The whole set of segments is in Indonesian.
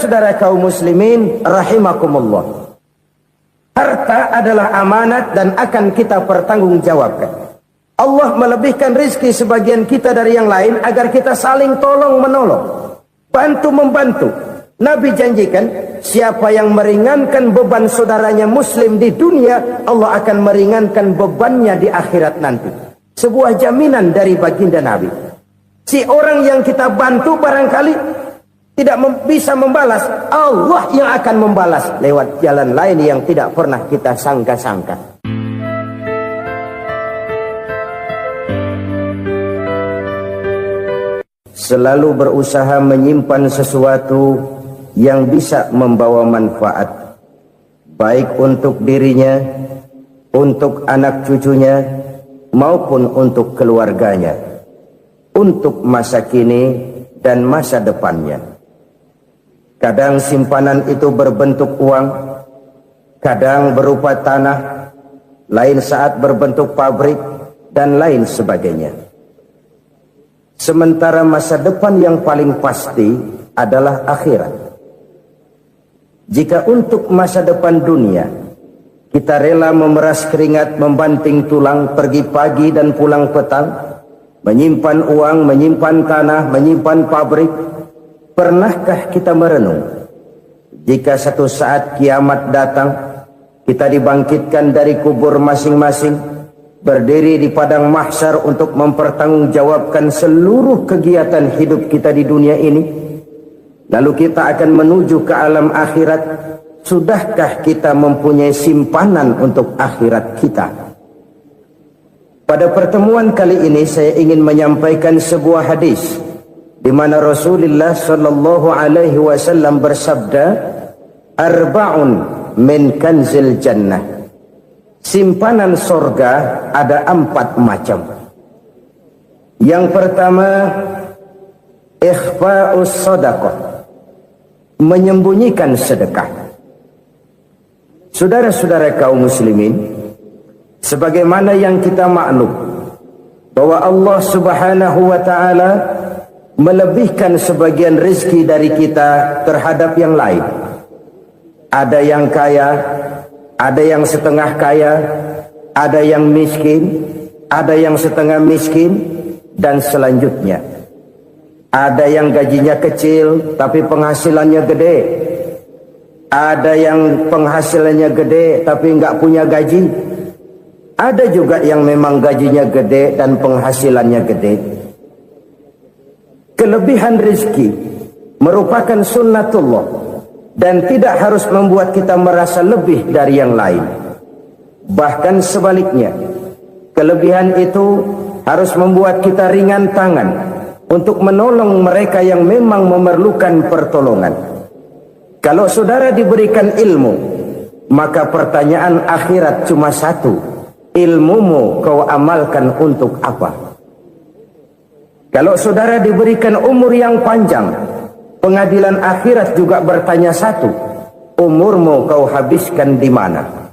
Saudara kaum muslimin rahimakumullah, harta adalah amanat dan akan kita pertanggungjawabkan. Allah melebihkan rizki sebagian kita dari yang lain agar kita saling tolong menolong, bantu membantu. Nabi janjikan, siapa yang meringankan beban saudaranya muslim di dunia, Allah akan meringankan bebannya di akhirat nanti. Sebuah jaminan dari baginda Nabi. Si orang yang kita bantu barangkali tidak bisa membalas, Allah yang akan membalas lewat jalan lain yang tidak pernah kita sangka-sangka. Selalu berusaha menyimpan sesuatu yang bisa membawa manfaat, baik untuk dirinya, untuk anak cucunya, maupun untuk keluarganya, untuk masa kini dan masa depannya. Kadang simpanan itu berbentuk uang, kadang berupa tanah, lain saat berbentuk pabrik, dan lain sebagainya. Sementara masa depan yang paling pasti adalah akhirat. Jika untuk masa depan dunia, kita rela memeras keringat, membanting tulang, pergi pagi dan pulang petang, menyimpan uang, menyimpan tanah, menyimpan pabrik, pernahkah kita merenung, jika satu saat kiamat datang, kita dibangkitkan dari kubur masing-masing, berdiri di padang mahsyar untuk mempertanggungjawabkan seluruh kegiatan hidup kita di dunia ini, lalu kita akan menuju ke alam akhirat. Sudahkah kita mempunyai simpanan untuk akhirat kita? Pada pertemuan kali ini saya ingin menyampaikan sebuah hadis di mana Rasulullah sallallahu alaihi wasallam bersabda, arba'un min kanzil jannah. Simpanan sorga ada 4 macam. Yang pertama, ikhfa'us sadaqah, menyembunyikan sedekah. Saudara-saudara kaum muslimin, sebagaimana yang kita maklum bahwa Allah Subhanahu wa taala melebihkan sebagian rezeki dari kita terhadap yang lain. Ada yang kaya, ada yang setengah kaya, ada yang miskin, ada yang setengah miskin, dan selanjutnya. Ada yang gajinya kecil tapi penghasilannya gede. Ada yang penghasilannya gede tapi nggak punya gaji. Ada juga yang memang gajinya gede dan penghasilannya gede. Kelebihan rezeki merupakan sunnatullah dan tidak harus membuat kita merasa lebih dari yang lain. Bahkan sebaliknya, kelebihan itu harus membuat kita ringan tangan untuk menolong mereka yang memang memerlukan pertolongan. Kalau saudara diberikan ilmu, maka pertanyaan akhirat cuma satu: ilmumu kau amalkan untuk apa? Kalau saudara diberikan umur yang panjang, pengadilan akhirat juga bertanya satu: umurmu kau habiskan di mana?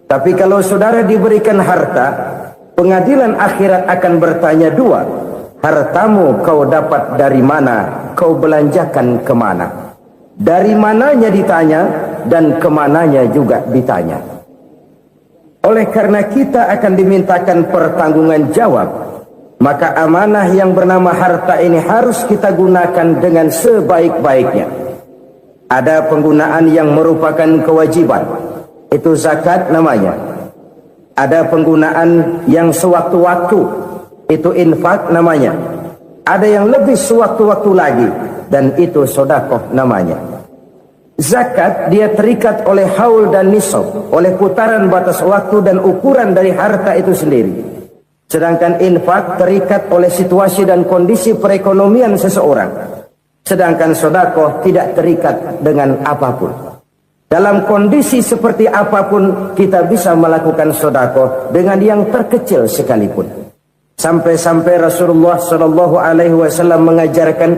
Tapi kalau saudara diberikan harta, pengadilan akhirat akan bertanya dua: hartamu kau dapat dari mana? Kau belanjakan kemana? Dari mananya ditanya, dan kemananya juga ditanya. Oleh karena kita akan dimintakan pertanggungan jawab, maka amanah yang bernama harta ini harus kita gunakan dengan sebaik-baiknya. Ada penggunaan yang merupakan kewajiban, itu zakat namanya. Ada penggunaan yang sewaktu-waktu, itu infak namanya. Ada yang lebih sewaktu-waktu lagi, dan itu sedekah namanya. Zakat dia terikat oleh haul dan nisab, oleh putaran batas waktu dan ukuran dari harta itu sendiri. Sedangkan infak terikat oleh situasi dan kondisi perekonomian seseorang. Sedangkan sedekah tidak terikat dengan apapun. Dalam kondisi seperti apapun kita bisa melakukan sedekah dengan yang terkecil sekalipun. Sampai-sampai Rasulullah sallallahu alaihi wasallam mengajarkan,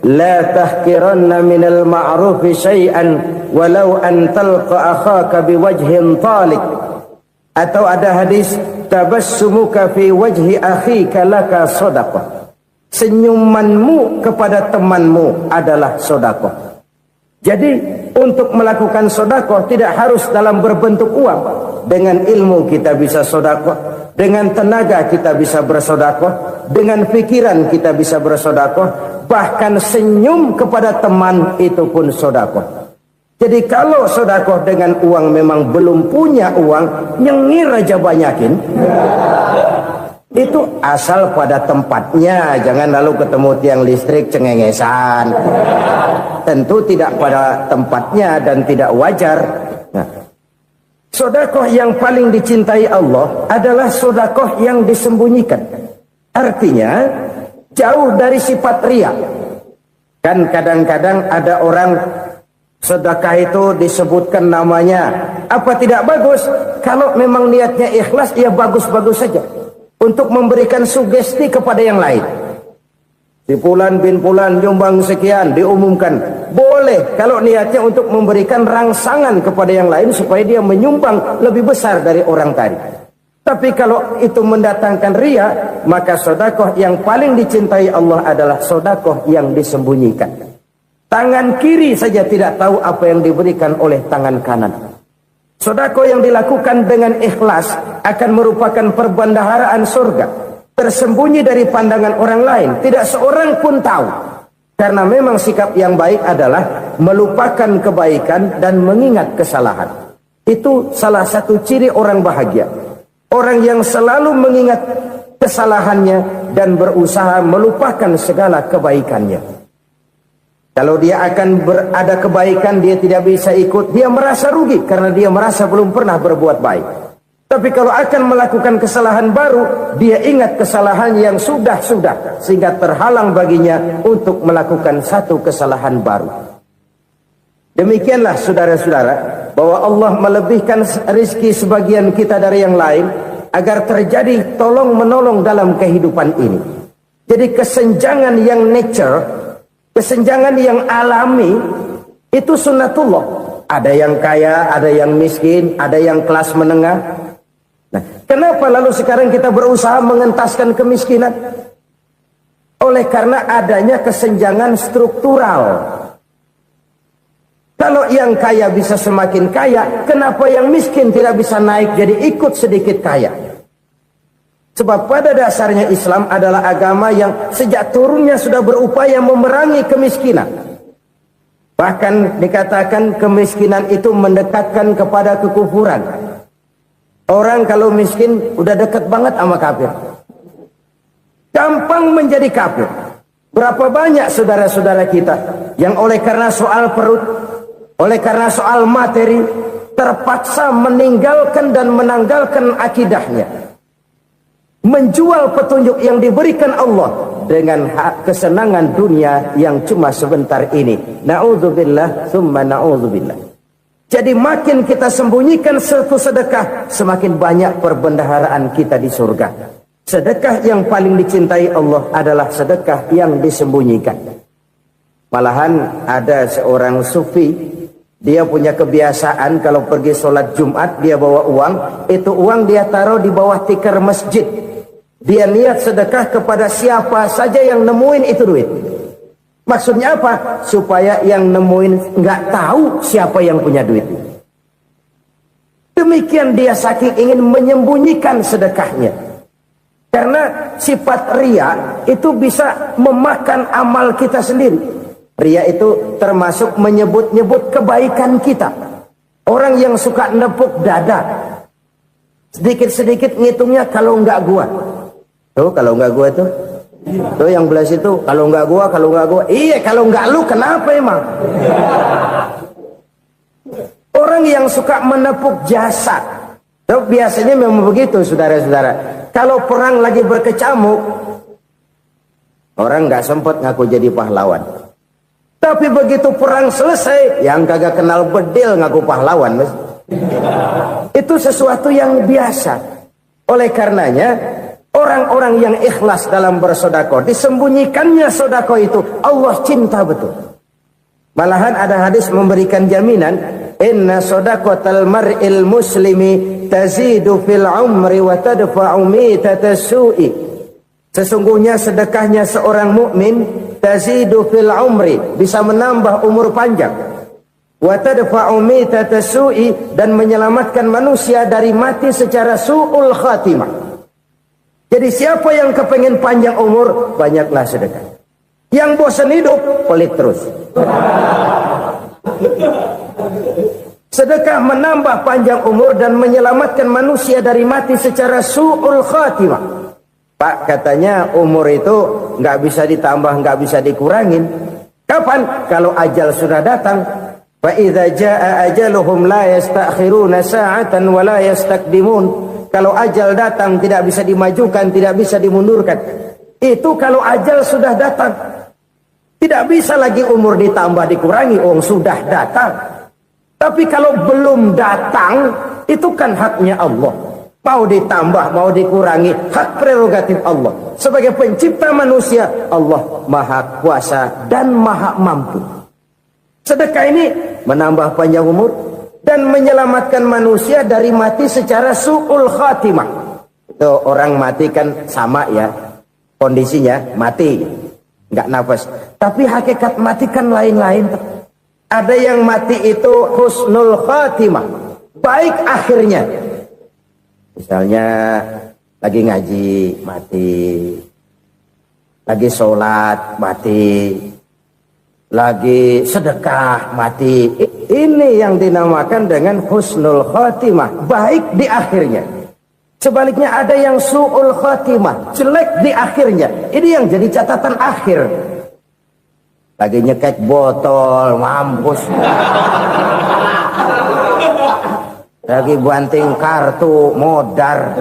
la tahqiranna minal ma'rufi syai'an walau an talqa akhaka biwajhin talik. Atau ada hadis, tabassumuka fi wajhi akhika laka sedekah. Senyumanmu kepada temanmu adalah sedekah. Jadi untuk melakukan sedekah tidak harus dalam berbentuk uang. Dengan ilmu kita bisa sedekah, dengan tenaga kita bisa bersedekah, dengan pikiran kita bisa bersedekah, bahkan senyum kepada teman itu pun sedekah. Jadi kalau sedekah dengan uang memang belum punya uang, nyengir aja banyakin. Itu asal pada tempatnya, jangan lalu ketemu tiang listrik cengengesan. Tentu tidak pada tempatnya dan tidak wajar. Nah, sedekah yang paling dicintai Allah adalah sedekah yang disembunyikan. Artinya jauh dari sifat riya. Kan kadang-kadang ada orang sedekah itu disebutkan namanya. Apa tidak bagus? Kalau memang niatnya ikhlas, ya bagus-bagus saja. Untuk memberikan sugesti kepada yang lain. Si Fulan bin Fulan nyumbang sekian, diumumkan. Boleh kalau niatnya untuk memberikan rangsangan kepada yang lain supaya dia menyumbang lebih besar dari orang tadi. Tapi kalau itu mendatangkan riya, maka sedekah yang paling dicintai Allah adalah sedekah yang disembunyikan. Tangan kiri saja tidak tahu apa yang diberikan oleh tangan kanan. Sedekah yang dilakukan dengan ikhlas akan merupakan perbendaharaan surga, tersembunyi dari pandangan orang lain, tidak seorang pun tahu. Karena memang sikap yang baik adalah melupakan kebaikan dan mengingat kesalahan. Itu salah satu ciri orang bahagia. Orang yang selalu mengingat kesalahannya dan berusaha melupakan segala kebaikannya. Kalau dia akan berada kebaikan, dia tidak bisa ikut, dia merasa rugi karena dia merasa belum pernah berbuat baik. Tapi kalau akan melakukan kesalahan baru, dia ingat kesalahan yang sudah-sudah, sehingga terhalang baginya untuk melakukan satu kesalahan baru. Demikianlah saudara-saudara, bahwa Allah melebihkan rizki sebagian kita dari yang lain, agar terjadi tolong-menolong dalam kehidupan ini. Jadi kesenjangan yang nature, kesenjangan yang alami, itu sunnatullah. Ada yang kaya, ada yang miskin, ada yang kelas menengah. Nah, kenapa lalu sekarang kita berusaha mengentaskan kemiskinan? Oleh karena adanya kesenjangan struktural. Kalau yang kaya bisa semakin kaya, kenapa yang miskin tidak bisa naik jadi ikut sedikit kaya? Sebab pada dasarnya Islam adalah agama yang sejak turunnya sudah berupaya memerangi kemiskinan. Bahkan dikatakan kemiskinan itu mendekatkan kepada kekufuran. Orang kalau miskin udah dekat banget sama kafir. Gampang menjadi kafir. Berapa banyak saudara-saudara kita yang oleh karena soal perut, oleh karena soal materi, terpaksa meninggalkan dan menanggalkan akidahnya. Menjual petunjuk yang diberikan Allah dengan kesenangan dunia yang cuma sebentar ini. Na'udzubillah, summa na'udzubillah. Jadi makin kita sembunyikan satu sedekah, semakin banyak perbendaharaan kita di surga. Sedekah yang paling dicintai Allah adalah sedekah yang disembunyikan. Malahan ada seorang sufi, dia punya kebiasaan kalau pergi sholat Jumat dia bawa uang, itu uang dia taruh di bawah tikar masjid. Dia niat sedekah kepada siapa saja yang nemuin itu duit. Maksudnya apa? Supaya yang nemuin nggak tahu siapa yang punya duit. Demikian dia saking ingin menyembunyikan sedekahnya. Karena sifat riya itu bisa memakan amal kita sendiri. Riya itu termasuk menyebut-nyebut kebaikan kita. Orang yang suka nepuk dada, sedikit-sedikit ngitungnya kalau nggak gua. Tuh kalau nggak gua tuh. Tuh yang belah situ, kalau nggak gua, kalau nggak gua. Iya, kalau nggak lu kenapa emang? Orang yang suka menepuk jasa. Tuh biasanya memang begitu saudara-saudara. Kalau perang lagi berkecamuk, orang nggak sempat ngaku jadi pahlawan. Tapi begitu perang selesai, yang kagak kenal bedil ngaku pahlawan, mas. Itu sesuatu yang biasa. Oleh karenanya, orang-orang yang ikhlas dalam bersedekah, disembunyikannya sedekah itu, Allah cinta betul. Malahan ada hadis memberikan jaminan, inna sedaqatal mar'il muslimi tazidu fil umri wa tadfa'u mitatas su'i. Sesungguhnya sedekahnya seorang mukmin tazidu fil umri, bisa menambah umur panjang, wa tadfa'u mitata su'i, dan menyelamatkan manusia dari mati secara su'ul khatimah. Jadi siapa yang kepengen panjang umur, banyaklah sedekah. Yang bosan hidup, pelit terus. Sedekah menambah panjang umur dan menyelamatkan manusia dari mati secara su'ul khatimah. Pak, katanya umur itu nggak bisa ditambah, nggak bisa dikurangin. Kapan? Kalau ajal sudah datang. Fa idza jaa ajaluhum la yastakhiruna sa'atan wa la yastaqdimun. Kalau ajal datang tidak bisa dimajukan, tidak bisa dimundurkan. Itu kalau ajal sudah datang. Tidak bisa lagi umur ditambah dikurangi, sudah datang. Tapi kalau belum datang, itu kan haknya Allah. Mau ditambah, mau dikurangi, hak prerogatif Allah. Sebagai pencipta manusia, Allah maha kuasa dan maha mampu. Sedekah ini menambah panjang umur dan menyelamatkan manusia dari mati secara su'ul khatimah. Itu orang mati kan sama ya, kondisinya mati, nggak nafas. Tapi hakikat mati kan lain-lain. Ada yang mati itu husnul khatimah, baik akhirnya. Misalnya lagi ngaji mati, lagi sholat mati, lagi sedekah mati. Ini yang dinamakan dengan husnul khatimah, baik di akhirnya. Sebaliknya ada yang su'ul khatimah, jelek di akhirnya. Ini yang jadi catatan akhir. Lagi nyekek botol, mampus. Lagi banting kartu, modar.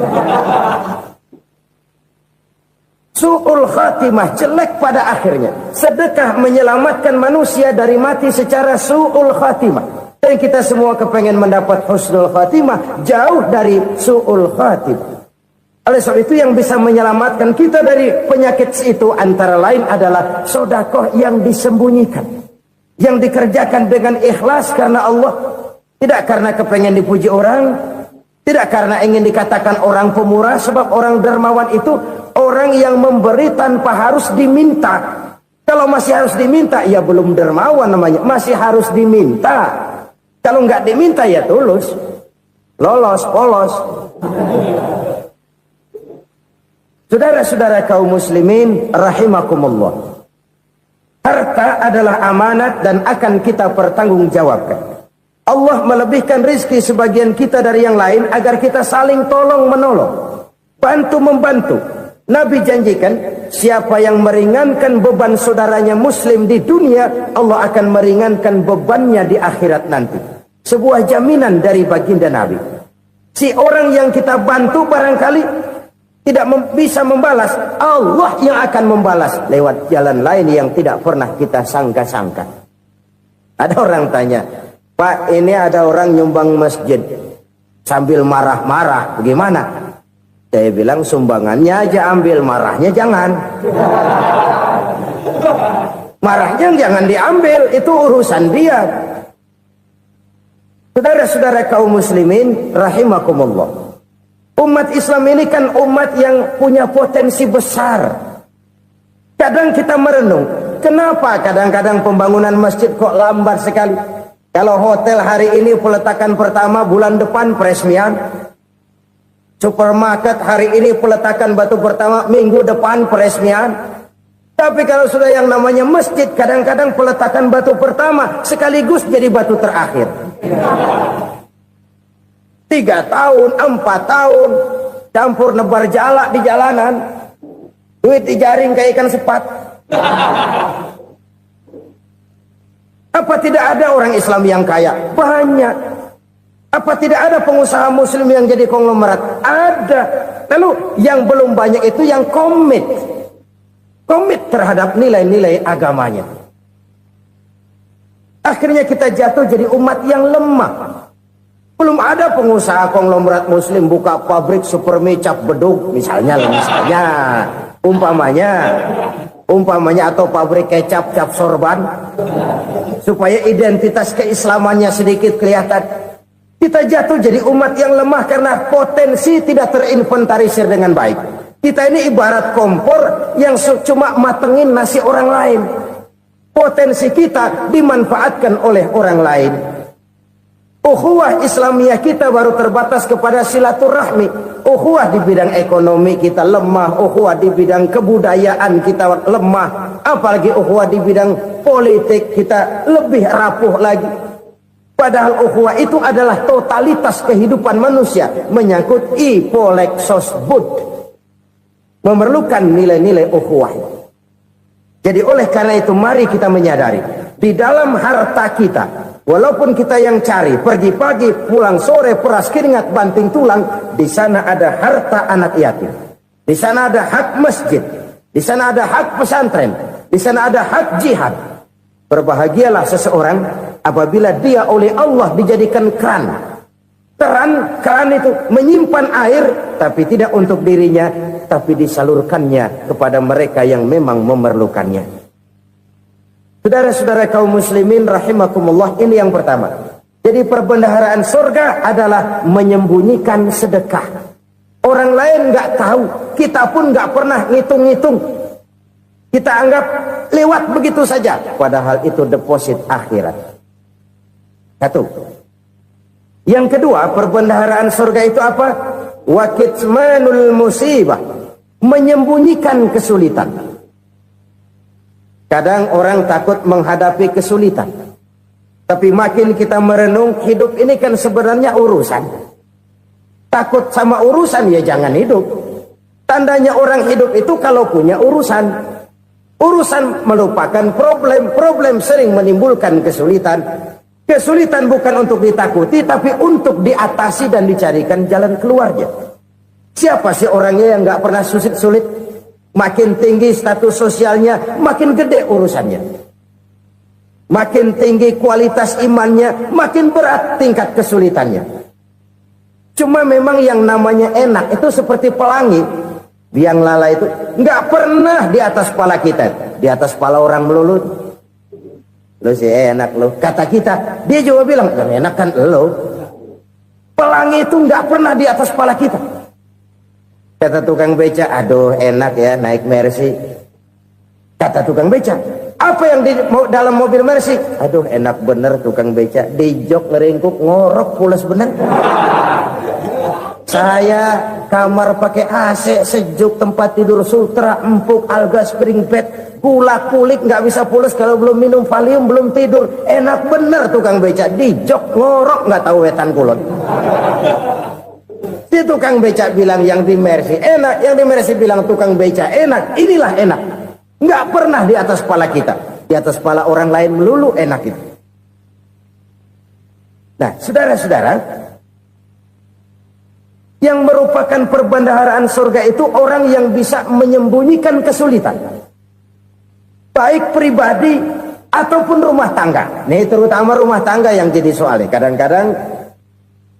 Su'ul khatimah, jelek pada akhirnya. Sedekah menyelamatkan manusia dari mati secara su'ul khatimah. Dan kita semua kepengen mendapat husnul khatimah, jauh dari su'ul khatimah. Oleh sebab itu yang bisa menyelamatkan kita dari penyakit itu antara lain adalah sedekah yang disembunyikan, yang dikerjakan dengan ikhlas karena Allah, tidak karena kepengen dipuji orang, tidak karena ingin dikatakan orang pemurah. Sebab orang dermawan itu orang yang memberi tanpa harus diminta. Kalau masih harus diminta, ya belum dermawan namanya, masih harus diminta. Kalau nggak diminta ya tulus, lolos, polos. Saudara-saudara kaum muslimin rahimakumullah. Harta adalah amanat dan akan kita pertanggungjawabkan. Allah melebihkan rizki sebagian kita dari yang lain agar kita saling tolong menolong, bantu membantu. Nabi janjikan siapa yang meringankan beban saudaranya muslim di dunia, Allah akan meringankan bebannya di akhirat nanti. Sebuah jaminan dari baginda Nabi. Si orang yang kita bantu barangkali tidak bisa membalas, Allah yang akan membalas lewat jalan lain yang tidak pernah kita sangka-sangka. Ada orang tanya, Pak, ini ada orang nyumbang masjid sambil marah-marah, bagaimana? Saya bilang sumbangannya aja ambil, marahnya jangan. Marahnya jangan diambil, itu urusan dia. Saudara-saudara kaum muslimin rahimakumullah. Umat Islam ini kan umat yang punya potensi besar. Kadang kita merenung, kenapa kadang-kadang pembangunan masjid kok lambat sekali? Kalau hotel hari ini peletakan pertama, bulan depan peresmian. Supermarket hari ini peletakan batu pertama, minggu depan peresmian. Tapi kalau sudah yang namanya masjid, kadang-kadang peletakan batu pertama sekaligus jadi batu terakhir. 3 tahun, 4 tahun, campur nebar jalak di jalanan, duit dijaring kayak ikan sepat. Apa tidak ada orang Islam yang kaya? Banyak. Apa tidak ada pengusaha muslim yang jadi konglomerat? Ada. Lalu yang belum banyak itu yang komit terhadap nilai-nilai agamanya. Akhirnya kita jatuh jadi umat yang lemah. Belum ada pengusaha konglomerat muslim buka pabrik supermi cap bedug misalnya umpamanya atau pabrik kecap cap sorban supaya identitas keislamannya sedikit kelihatan. Kita jatuh jadi umat yang lemah karena potensi tidak terinventarisir dengan baik. Kita ini ibarat kompor yang cuma matengin nasi orang lain. potensi kita dimanfaatkan oleh orang lain. Ukhuwah Islamiyah kita baru terbatas kepada silaturahmi. Ukhuwah di bidang ekonomi kita lemah, ukhuwah di bidang kebudayaan kita lemah, apalagi ukhuwah di bidang politik kita lebih rapuh lagi. Padahal ukhuwah itu adalah totalitas kehidupan manusia, menyangkut ipolek sosbud, memerlukan nilai-nilai ukhuwah. Jadi oleh karena itu mari kita menyadari di dalam harta kita, walaupun kita yang cari pergi pagi pulang sore peras keringat banting tulang, di sana ada harta anak yatim, di sana ada hak masjid, di sana ada hak pesantren, di sana ada hak jihad. Berbahagialah seseorang apabila dia oleh Allah dijadikan keran. Keran itu menyimpan air, tapi tidak untuk dirinya, tapi disalurkannya kepada mereka yang memang memerlukannya. Saudara-saudara kaum muslimin rahimakumullah, ini yang pertama. Jadi perbendaharaan surga adalah menyembunyikan sedekah. Orang lain nggak tahu, kita pun nggak pernah ngitung-ngitung. Kita anggap lewat begitu saja, padahal itu deposit akhirat. Satu. Yang kedua, perbendaharaan surga itu apa? Wa kitmanul musibah, menyembunyikan kesulitan. Kadang orang takut menghadapi kesulitan, tapi makin kita merenung, hidup ini kan sebenarnya urusan. Takut sama urusan ya jangan hidup. Tandanya orang hidup itu kalau punya urusan. Urusan melupakan problem, problem sering menimbulkan kesulitan. Kesulitan bukan untuk ditakuti, tapi untuk diatasi dan dicarikan jalan keluarnya. Siapa sih orangnya yang nggak pernah sulit-sulit? Makin tinggi status sosialnya, makin gede urusannya. Makin tinggi kualitas imannya, makin berat tingkat kesulitannya. Cuma memang yang namanya enak itu seperti pelangi. Biang lala itu nggak pernah di atas kepala kita, di atas kepala orang melulu. Lu sih enak lu, kata kita. Dia juga bilang yang enak kan lu. Pelangi itu nggak pernah di atas kepala kita. Kata tukang beca, aduh enak ya naik Mercy. Kata tukang beca, apa yang di dalam mobil Mercy? Aduh enak bener tukang beca, di jok ngeringkuk ngorok pulas bener. Saya kamar pakai AC sejuk, tempat tidur sutra empuk, alga spring bed, gula kulik nggak bisa pulas kalau belum minum Valium, belum tidur. Enak bener tukang beca, di jok ngorok nggak tahu wetan kulon. Si tukang beca bilang yang di Mercy enak, yang di Mercy bilang tukang beca enak. Inilah enak, nggak pernah di atas kepala kita, di atas kepala orang lain melulu enak itu. Nah saudara-saudara, yang merupakan perbendaharaan surga itu orang yang bisa menyembunyikan kesulitan, baik pribadi ataupun rumah tangga. Nih terutama rumah tangga yang jadi soalnya. Kadang-kadang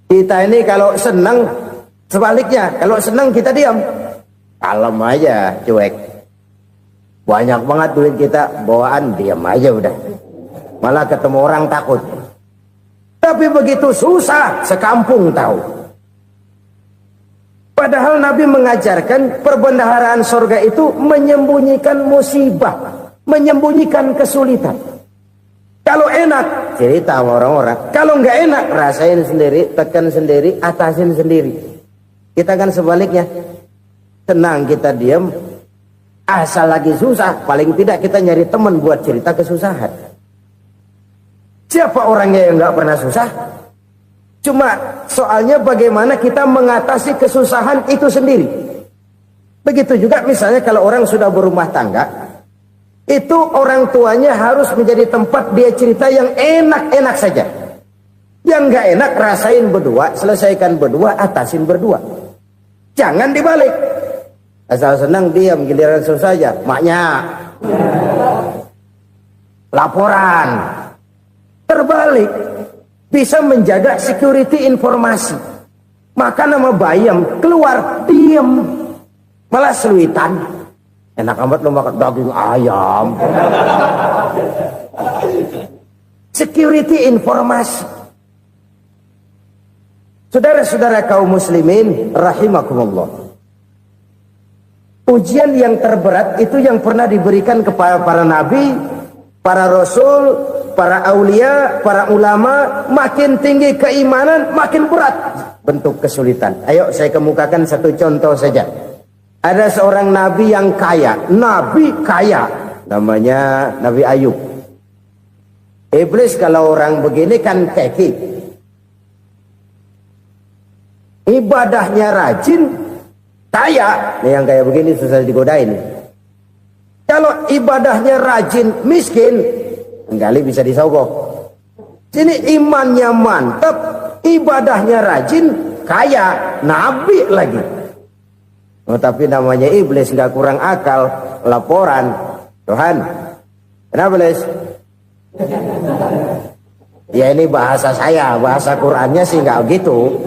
kita ini kalau senang, sebaliknya kalau senang kita diam, kalem aja, cuek. Banyak banget duit kita bawaan, diam aja udah. Malah ketemu orang takut. Tapi begitu susah, sekampung tahu. Padahal Nabi mengajarkan perbendaharaan surga itu menyembunyikan musibah, menyembunyikan kesulitan. Kalau enak, cerita sama orang-orang. Kalau nggak enak, rasain sendiri, tekan sendiri, atasin sendiri. Kita kan sebaliknya. Tenang kita diam, asal lagi susah, paling tidak kita nyari teman buat cerita kesusahan. Siapa orangnya yang nggak pernah susah? Cuma soalnya bagaimana kita mengatasi kesusahan itu sendiri. Begitu juga misalnya kalau orang sudah berumah tangga, itu orang tuanya harus menjadi tempat dia cerita yang enak-enak saja. Yang nggak enak rasain berdua, selesaikan berdua, atasin berdua. Jangan dibalik. Asal senang diam, giliran susah saja. Maknya laporan. Terbalik. Bisa menjaga security informasi. Maka nama bayam keluar diam, malah seluitan. Enak amat lo makan daging ayam. Security informasi. Saudara-saudara kaum muslimin rahimakumullah. Ujian yang terberat itu yang pernah diberikan kepada para nabi para rasul, para aulia, para ulama, makin tinggi keimanan, makin berat bentuk kesulitan. Ayo saya kemukakan satu contoh saja. Ada seorang nabi yang kaya, nabi kaya, namanya Nabi Ayub. Iblis kalau orang begini kan keki, ibadahnya rajin, kaya. Nih yang kayak begini susah digodain. Kalau ibadahnya rajin, miskin, kali bisa disogok. Sini imannya mantap, ibadahnya rajin, kaya, nabi lagi. Oh, tapi namanya iblis nggak kurang akal. Laporan, Tuhan, kenapa Les? Ya ini bahasa saya, bahasa Qurannya sih nggak gitu.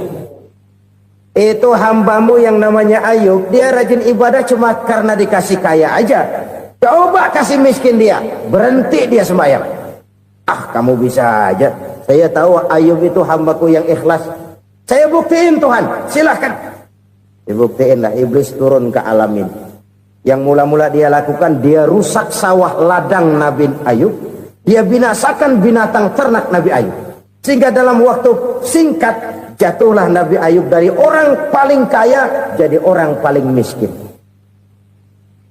Itu hambamu yang namanya Ayub, dia rajin ibadah cuma karena dikasih kaya aja. Coba kasih miskin dia, berhenti dia sembahyang. Ah, kamu bisa aja. Saya tahu Ayub itu hambaku yang ikhlas. Saya buktiin Tuhan, silahkan. Dibuktiin lah, iblis turun ke alam ini. Yang mula-mula dia lakukan, dia rusak sawah ladang Nabi Ayub. Dia binasakan binatang ternak Nabi Ayub. Sehingga dalam waktu singkat, jatuhlah Nabi Ayub dari orang paling kaya, jadi orang paling miskin.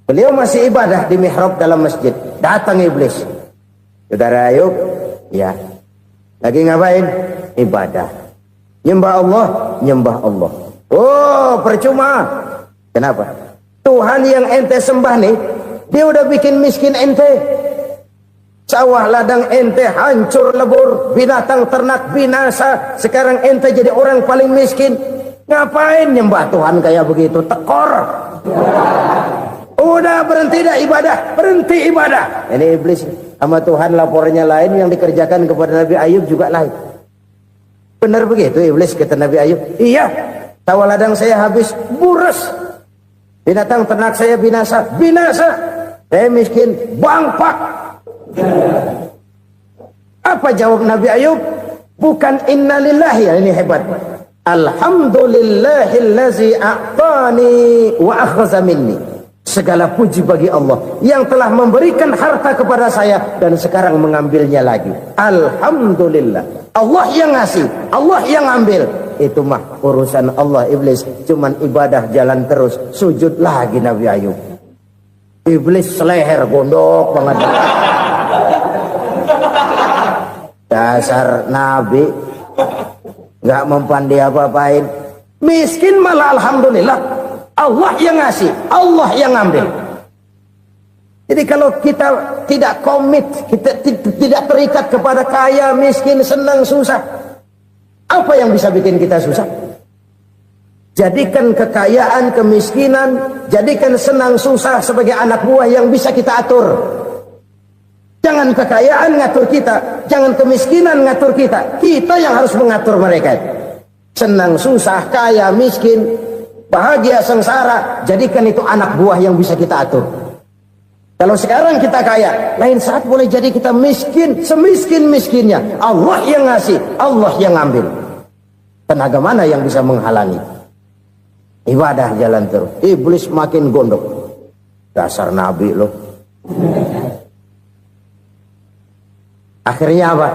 Beliau masih ibadah di mihrab dalam masjid. Datang iblis. Saudara Ayub, ya. Lagi ngapain? Ibadah. Nyembah Allah, nyembah Allah. Oh, percuma. Kenapa? Tuhan yang ente sembah nih, dia udah bikin miskin ente. Sawah ladang ente hancur lebur, binatang ternak binasa. Sekarang ente jadi orang paling miskin. Ngapain nyembah Tuhan kayak begitu? Tekor. Udah berhenti dah ibadah, berhenti ibadah. Ini iblis sama Tuhan laporannya lain, yang dikerjakan kepada Nabi Ayub juga lain. Benar begitu iblis kata Nabi Ayub? Iya. Sawah ladang saya habis, buras. Binatang ternak saya binasa, binasa. Saya miskin, bangpak. Apa jawab Nabi Ayub? Bukan innalillahi, ya ini hebat. Alhamdulillahillazi a'tani wa akhza minni. Segala puji bagi Allah yang telah memberikan harta kepada saya dan sekarang mengambilnya lagi. Alhamdulillah. Allah yang ngasih, Allah yang ambil. Itu mah urusan Allah. Iblis cuman ibadah jalan terus, sujud lagi Nabi Ayub. Iblis seleher gondok banget. Dasar Nabi nggak mempan dia apa-apain. Miskin malah alhamdulillah. Allah yang ngasih, Allah yang ngambil. Jadi kalau kita tidak komit, kita tidak terikat kepada kaya, miskin, senang, susah, apa yang bisa bikin kita susah? Jadikan kekayaan, kemiskinan, jadikan senang, susah sebagai anak buah yang bisa kita atur. Jangan kekayaan ngatur kita, jangan kemiskinan ngatur kita. Kita yang harus mengatur mereka. Senang, susah, kaya, miskin, bahagia, sengsara, jadikan itu anak buah yang bisa kita atur. Kalau sekarang kita kaya, lain saat boleh jadi kita miskin, semiskin-miskinnya. Allah yang ngasih, Allah yang ngambil. Tenaga mana yang bisa menghalangi? Ibadah jalan terus. Iblis makin gondok. Dasar Nabi loh. Akhirnya apa?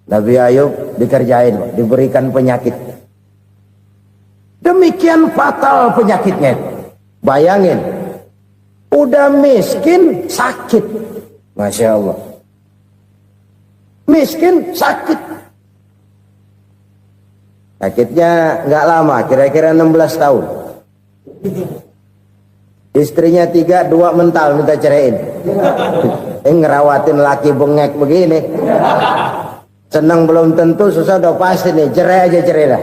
Nabi Ayub dikerjain, diberikan penyakit. Demikian fatal penyakitnya. Bayangin, udah miskin sakit. Masya Allah. Miskin sakit. Sakitnya nggak lama, kira-kira 16 tahun. Istrinya 3, 2 mental minta ceraiin. Ngerawatin laki bengek begini. Senang belum tentu, susah udah pasti nih. Cerai aja, cerai dah.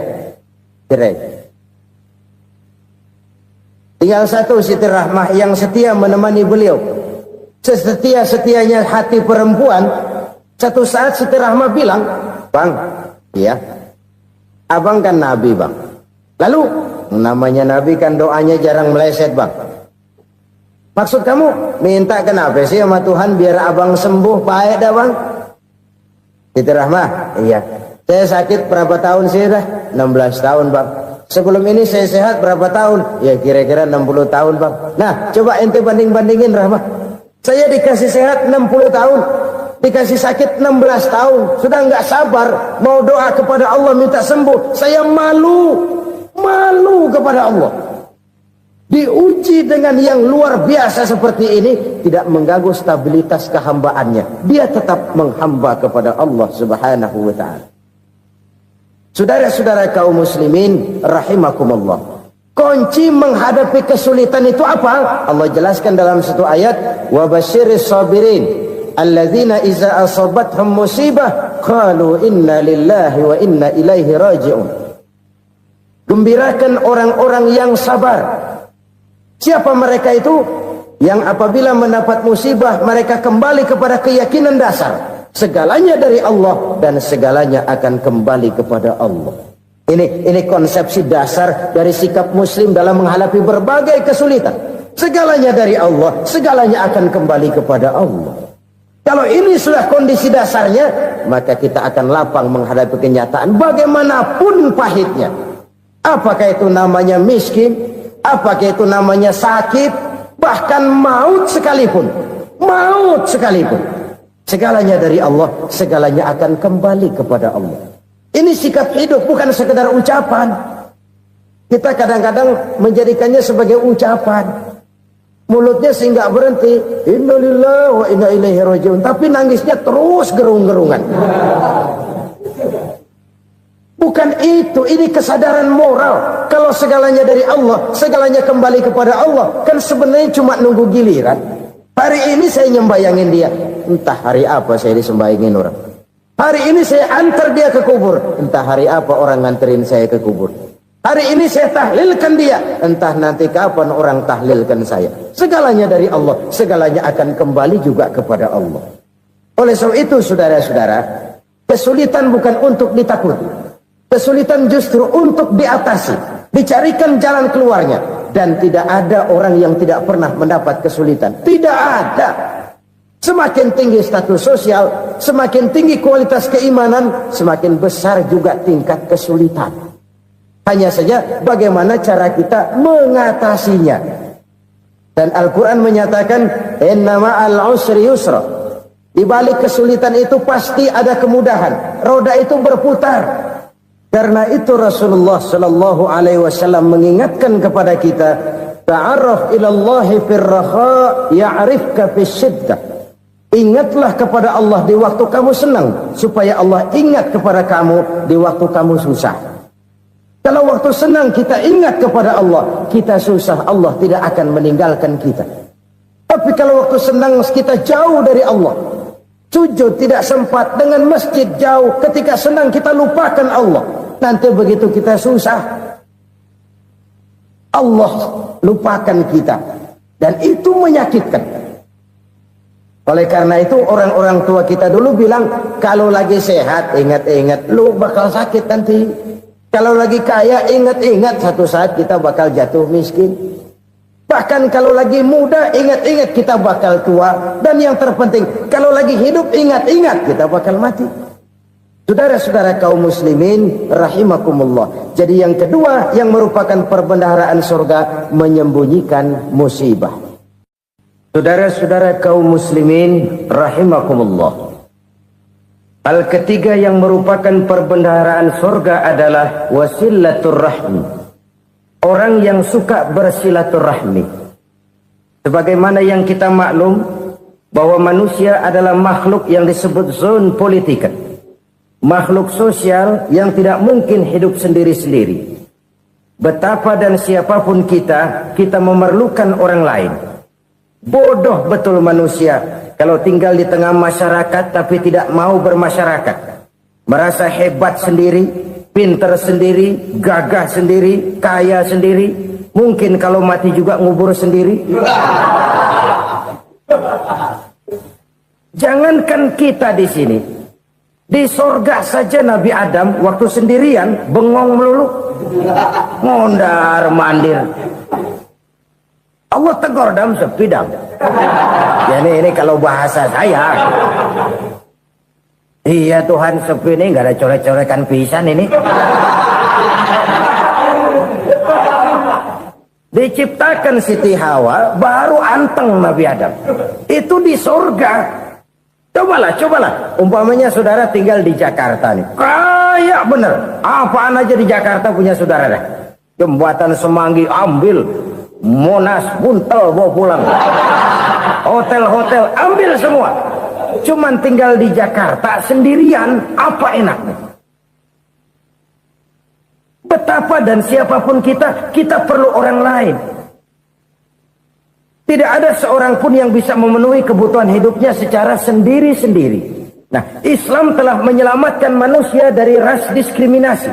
Cerai. Tinggal satu Siti Rahmah yang setia menemani beliau. Sesetia-setianya hati perempuan. Satu saat Siti Rahmah bilang, "Bang, iya, abang kan Nabi bang. Lalu, namanya Nabi kan doanya jarang meleset bang. Maksud kamu minta kenapa sih sama Tuhan biar abang sembuh baik dah bang?" Siti Rahmah, iya. Saya sakit berapa tahun sih dah? 16 tahun bang. Sebelum ini saya sehat berapa tahun? Ya kira-kira 60 tahun bang. Nah coba ente banding-bandingin Rahmah. Saya dikasih sehat 60 tahun. dikasih sakit 16 tahun, sudah nggak sabar mau doa kepada Allah minta sembuh. Saya malu kepada Allah. Diuji dengan yang luar biasa seperti ini, tidak mengganggu stabilitas kehambaannya. Dia tetap menghamba kepada Allah Subhanahu wa ta'ala. Saudara-saudara kaum muslimin rahimakumullah, kunci menghadapi kesulitan itu apa? Allah jelaskan dalam satu ayat, wa basyiris sabirin alladzina iza asabathum musibah qalu inna lillahi wa inna ilaihi raji'un. Gembirakan orang-orang yang sabar. Siapa mereka itu? Yang apabila mendapat musibah mereka kembali kepada keyakinan dasar, segalanya dari Allah dan segalanya akan kembali kepada Allah. Ini konsepsi dasar dari sikap muslim dalam menghadapi berbagai kesulitan. Segalanya dari Allah, segalanya akan kembali kepada Allah. Kalau ini sudah kondisi dasarnya, maka kita akan lapang menghadapi kenyataan bagaimanapun pahitnya. Apakah itu namanya miskin, apakah itu namanya sakit, bahkan maut sekalipun. Segalanya dari Allah, segalanya akan kembali kepada Allah. Ini sikap hidup, bukan sekedar ucapan. Kita kadang-kadang menjadikannya sebagai ucapan. Mulutnya sih nggak berhenti, innalillahi wa inna ilaihi raji'un, tapi nangisnya terus gerung-gerungan. Bukan itu, ini kesadaran moral. Kalau segalanya dari Allah, segalanya kembali kepada Allah, kan sebenarnya cuma nunggu giliran. Hari ini saya nyembayangin dia, entah hari apa saya disembayangin orang. Hari ini saya antar dia ke kubur, entah hari apa orang nganterin saya ke kubur. Hari ini saya tahlilkan dia, entah nanti kapan orang tahlilkan saya. Segalanya dari Allah, segalanya akan kembali juga kepada Allah. Oleh sebab itu saudara-saudara, kesulitan bukan untuk ditakuti. Kesulitan justru untuk diatasi, dicarikan jalan keluarnya. Dan tidak ada orang yang tidak pernah mendapat kesulitan. Tidak ada. Semakin tinggi status sosial, semakin tinggi kualitas keimanan, semakin besar juga tingkat kesulitan. Hanya saja bagaimana cara kita mengatasinya. Dan Al-Quran menyatakan, inna ma'al usri yusra. Di balik kesulitan itu pasti ada kemudahan. Roda itu berputar. Karena itu Rasulullah sallallahu alaihi wasallam mengingatkan kepada kita, ta'arraf ilallahi firraha ya'rifka fisyiddah. Ingatlah kepada Allah di waktu kamu senang, supaya Allah ingat kepada kamu di waktu kamu susah. Kalau waktu senang kita ingat kepada Allah, kita susah, Allah tidak akan meninggalkan kita. Tapi kalau waktu senang kita jauh dari Allah, sujud tidak sempat, dengan masjid jauh, ketika senang kita lupakan Allah. Nanti begitu kita susah, Allah lupakan kita. Dan itu menyakitkan. Oleh karena itu orang-orang tua kita dulu bilang, kalau lagi sehat ingat-ingat lu bakal sakit nanti. Kalau lagi kaya ingat-ingat satu saat kita bakal jatuh miskin. Bahkan kalau lagi muda ingat-ingat kita bakal tua. Dan yang terpenting, kalau lagi hidup ingat-ingat kita bakal mati. Saudara-saudara kaum muslimin rahimakumullah. Jadi yang kedua yang merupakan perbendaharaan surga, menyembunyikan musibah. Saudara-saudara kaum muslimin rahimakumullah. Hal ketiga yang merupakan perbendaharaan surga adalah wasilatur rahmi. Orang yang suka bersilaturahmi. Sebagaimana yang kita maklum bahwa manusia adalah makhluk yang disebut zon politika. Makhluk sosial yang tidak mungkin hidup sendiri-sendiri. Betapa dan siapapun kita memerlukan orang lain. Bodoh betul manusia kalau tinggal di tengah masyarakat tapi tidak mau bermasyarakat. Merasa hebat sendiri, pinter sendiri, gagah sendiri, kaya sendiri. Mungkin kalau mati juga ngubur sendiri. Jangankan kita di sini. Di sorga saja Nabi Adam waktu sendirian bengong melulu, mondar mandir. Allah tegur dam sepi dam. Jadi ini kalau bahasa saya, iya Tuhan sepi ini nggak ada colek-colekan pisan ini. Diciptakan Siti Hawa baru anteng Nabi Adam. Itu di sorga. Cobalah. Umpamanya saudara tinggal di Jakarta nih. Kayak bener. Apaan aja di Jakarta punya saudara dah. Jembatan Semanggi ambil. Monas, Buntel bawa pulang. Hotel-hotel ambil semua. Cuman tinggal di Jakarta sendirian, apa enaknya? Betapa dan siapapun kita perlu orang lain. Tidak ada seorang pun yang bisa memenuhi kebutuhan hidupnya secara sendiri-sendiri. Nah, Islam telah menyelamatkan manusia dari ras diskriminasi.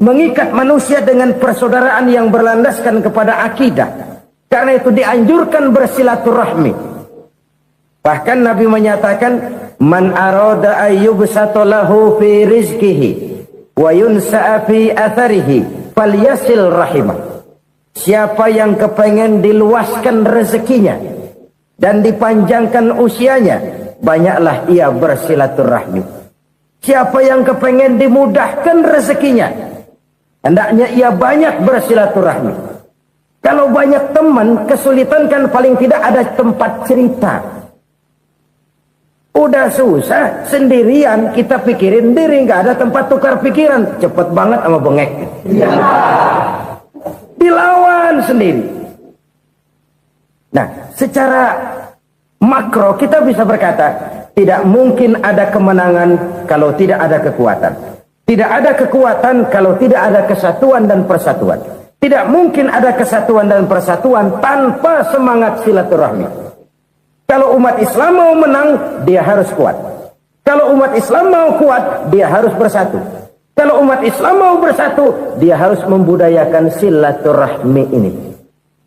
Mengikat manusia dengan persaudaraan yang berlandaskan kepada akidah. Karena itu dianjurkan bersilaturahmi. Bahkan Nabi menyatakan, man arada ayyubsata lahu fi rizqihi wa yunsa'a fi atharihi falyasil rahimah. Siapa yang kepengen diluaskan rezekinya dan dipanjangkan usianya, banyaklah ia bersilaturahmi. Siapa yang kepengen dimudahkan rezekinya, hendaknya ia banyak bersilaturahmi. Kalau banyak teman, kesulitan kan paling tidak ada tempat cerita. Udah susah, sendirian kita pikirin diri, nggak ada tempat tukar pikiran. Cepet banget sama bengek. Dilawan sendiri. Nah, secara makro kita bisa berkata, tidak mungkin ada kemenangan kalau tidak ada kekuatan. Tidak ada kekuatan kalau tidak ada kesatuan dan persatuan. Tidak mungkin ada kesatuan dan persatuan tanpa semangat silaturahmi. Kalau umat Islam mau menang, dia harus kuat. Kalau umat Islam mau kuat, dia harus bersatu. Kalau umat Islam mau bersatu, dia harus membudayakan silaturahmi ini.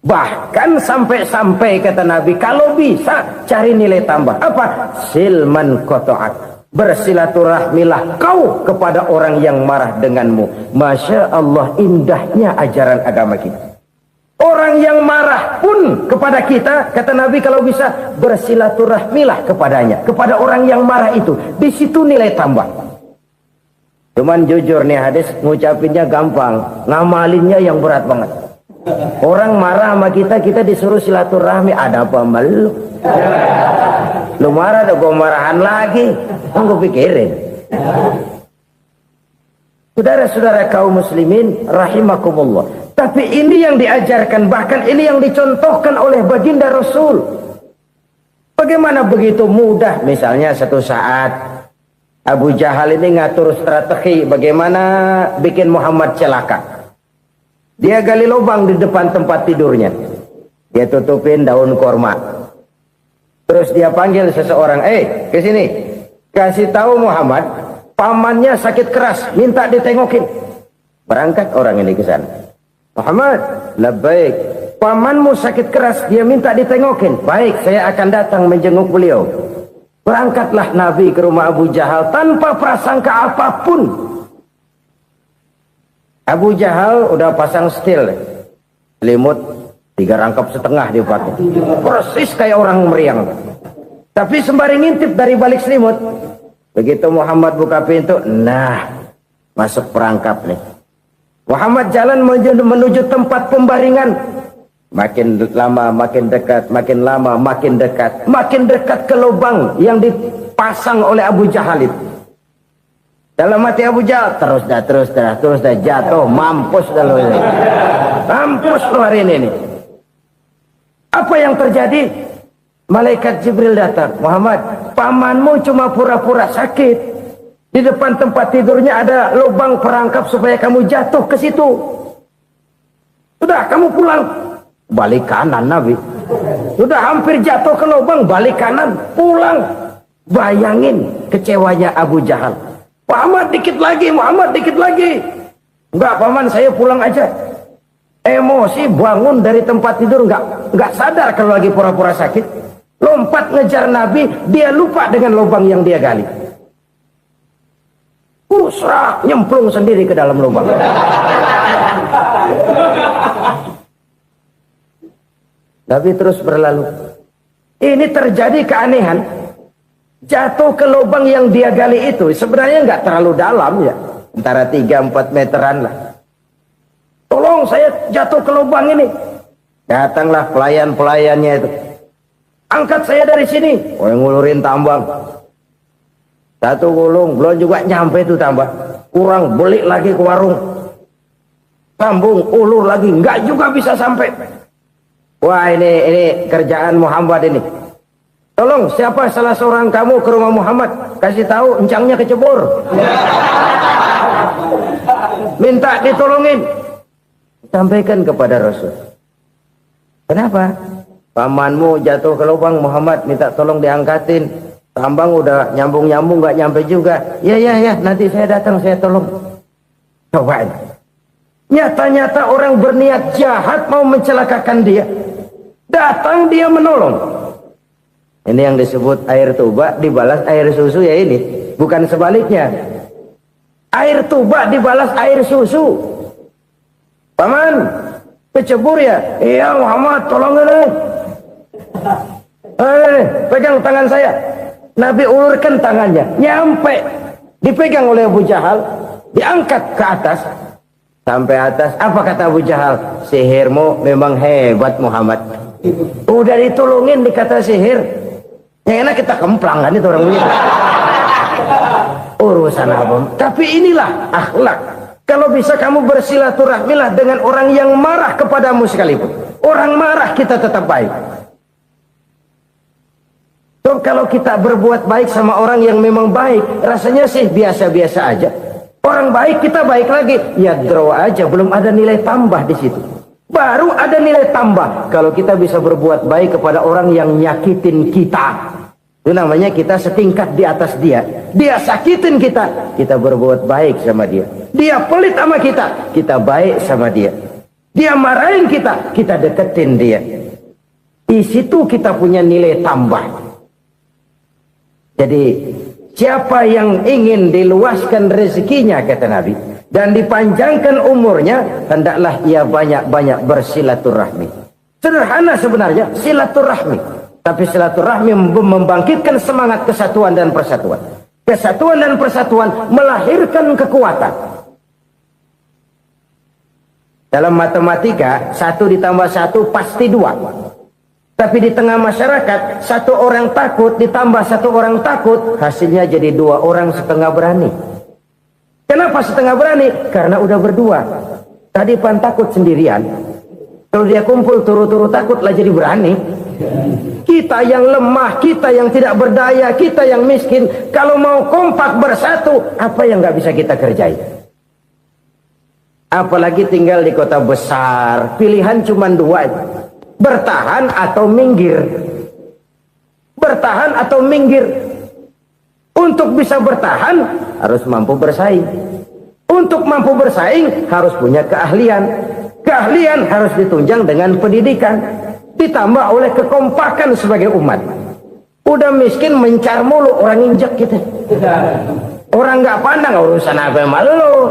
Bahkan sampai-sampai kata Nabi, kalau bisa cari nilai tambah. Apa? Silman qata'ak. Bersilaturahmilah kau kepada orang yang marah denganmu. Masya Allah, indahnya ajaran agama kita. Orang yang marah pun kepada kita, kata Nabi, kalau bisa bersilaturahmilah kepadanya, kepada orang yang marah itu. Di situ nilai tambah. Cuman jujur nih hadis, ngucapinnya gampang, ngamalinnya yang berat banget. Orang marah sama kita disuruh silaturahmi, ada apa malu? Lu marah tuh, gue marahan lagi. Gue pikirin. Saudara-saudara kaum muslimin rahimakumullah. Tapi ini yang diajarkan, bahkan ini yang dicontohkan oleh baginda Rasul. Bagaimana begitu mudah, misalnya satu saat Abu Jahal ini ngatur strategi bagaimana bikin Muhammad celaka. Dia gali lubang di depan tempat tidurnya. Dia tutupin daun korma. Terus dia panggil seseorang, ke sini. Kasih tahu Muhammad, pamannya sakit keras, minta ditengokin. Berangkat orang ini ke sana. Muhammad, labbaik. Pamanmu sakit keras, dia minta ditengokin. Baik, saya akan datang menjenguk beliau. Berangkatlah Nabi ke rumah Abu Jahal tanpa prasangka apapun. Abu Jahal udah pasang setil, selimut 3 rangkap setengah dia pakai, persis kayak orang meriang. Tapi sembari ngintip dari balik selimut, begitu Muhammad buka pintu, nah masuk perangkap nih. Muhammad jalan menuju tempat pembaringan. Makin lama makin dekat, makin lama makin dekat, makin dekat ke lubang yang dipasang oleh Abu Jahal itu. Dalam hati Abu Jahal, terus dah jatuh, mampus dah lo ini. Mampus lo hari ini nih. Apa yang terjadi? Malaikat Jibril datang. Muhammad, pamanmu cuma pura-pura sakit. Di depan tempat tidurnya ada lubang perangkap supaya kamu jatuh ke situ. Sudah, kamu pulang. Balik kanan Nabi. Sudah hampir jatuh ke lubang, balik kanan, pulang. Bayangin kecewanya Abu Jahal. Muhammad dikit lagi. Enggak paman, saya pulang aja. Emosi bangun dari tempat tidur, enggak sadar kalau lagi pura-pura sakit. Lompat ngejar Nabi, dia lupa dengan lubang yang dia gali. Serak, nyemplung sendiri ke dalam lubang. Nabi terus berlalu. Ini terjadi keanehan. Jatuh ke lubang yang dia gali itu sebenarnya nggak terlalu dalam ya, antara 3-4 meteran lah. Tolong saya jatuh ke lubang ini. Datanglah pelayan-pelayannya itu. Angkat saya dari sini. Oh, yang ngulurin tambang. Satu gulung belum juga nyampe itu tambah. Kurang beli lagi ke warung. Sambung ulur lagi enggak juga bisa sampai. Wah ini kerjaan Muhammad ini. Tolong siapa salah seorang kamu ke rumah Muhammad, kasih tahu encangnya kecebur. Minta ditolongin. Sampaikan kepada Rasul. Kenapa? Pamanmu jatuh ke lubang, Muhammad minta tolong diangkatin. Tambang udah nyambung-nyambung nggak nyampe juga. Ya nanti saya datang saya tolong. Cobain. Nyata-nyata orang berniat jahat mau mencelakakan dia. Datang dia menolong. Ini yang disebut air tuba dibalas air susu ya ini. Bukan sebaliknya. Air tuba dibalas air susu. Paman, kecebur ya? Iya Muhammad, tolongin pegang tangan saya. Nabi ulurkan tangannya, nyampe. Dipegang oleh Abu Jahal, diangkat ke atas. Sampai atas, apa kata Abu Jahal? Sihirmu memang hebat Muhammad. Udah ditolongin dikata sihir. Yang enak kita kemplang kan itu orang begitu. Urusan apa? Tapi inilah akhlak. Kalau bisa kamu bersilaturahmilah dengan orang yang marah kepadamu sekalipun. Orang marah kita tetap baik. So, kalau kita berbuat baik sama orang yang memang baik, rasanya sih biasa-biasa aja. Orang baik kita baik lagi, ya draw aja, belum ada nilai tambah di situ. Baru ada nilai tambah kalau kita bisa berbuat baik kepada orang yang nyakitin kita. Itu namanya kita setingkat di atas dia. Dia sakitin kita, kita berbuat baik sama dia. Dia pelit sama kita, kita baik sama dia. Dia marahin kita, kita deketin dia. Di situ kita punya nilai tambah. Jadi siapa yang ingin diluaskan rezekinya kata Nabi dan dipanjangkan umurnya, hendaklah ia banyak-banyak bersilaturahmi. Sederhana sebenarnya silaturahmi, tapi silaturahmi membangkitkan semangat kesatuan dan persatuan. Kesatuan dan persatuan melahirkan kekuatan. Dalam matematika 1 ditambah 1 pasti 2. Tapi di tengah masyarakat 1 orang takut ditambah 1 orang takut, hasilnya jadi 2 orang setengah berani. Kenapa setengah berani? Karena udah berdua. Tadi pan takut sendirian. Kalau dia kumpul turu-turu takutlah jadi berani. Kita yang lemah, kita yang tidak berdaya, kita yang miskin, kalau mau kompak bersatu, apa yang nggak bisa kita kerjain? Apalagi tinggal di kota besar, pilihan cuma 2. Bertahan atau minggir. Bertahan atau minggir. Untuk bisa bertahan harus mampu bersaing. Untuk mampu bersaing harus punya keahlian. Keahlian harus ditunjang dengan pendidikan, ditambah oleh kekompakan sebagai umat. Udah miskin mencar mulu, orang injek kita. Orang nggak pandang urusan apa malu.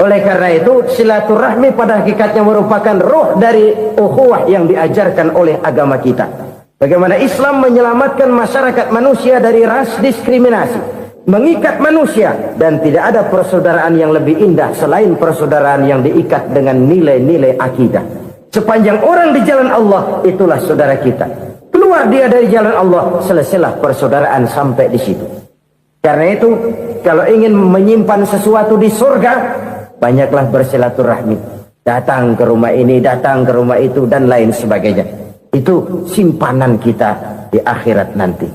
Oleh karena itu silaturahmi pada hakikatnya merupakan roh dari ukhuwah yang diajarkan oleh agama kita. Bagaimana Islam menyelamatkan masyarakat manusia dari ras diskriminasi, mengikat manusia, dan tidak ada persaudaraan yang lebih indah selain persaudaraan yang diikat dengan nilai-nilai akidah. Sepanjang orang di jalan Allah, itulah saudara kita. Keluar dia dari jalan Allah, selesailah persaudaraan sampai di situ. Karena itu, kalau ingin menyimpan sesuatu di surga, banyaklah bersilaturahmi. Datang ke rumah ini, datang ke rumah itu, dan lain sebagainya. Itu simpanan kita di akhirat nanti.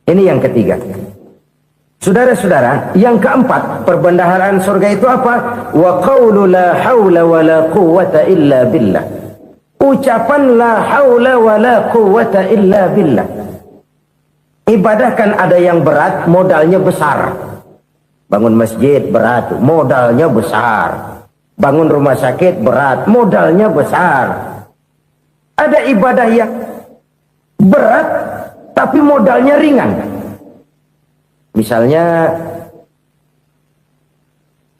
Ini yang ketiga. Saudara-saudara, yang keempat, perbendaharaan surga itu apa? Wa qawlu la hawla wa la quwwata illa billah. Ucapan la hawla wa la quwwata illa billah. Ibadah kan ada yang berat, modalnya besar. Bangun masjid berat, modalnya besar. Bangun rumah sakit berat, modalnya besar. Ada ibadah yang berat, tapi modalnya ringan. Misalnya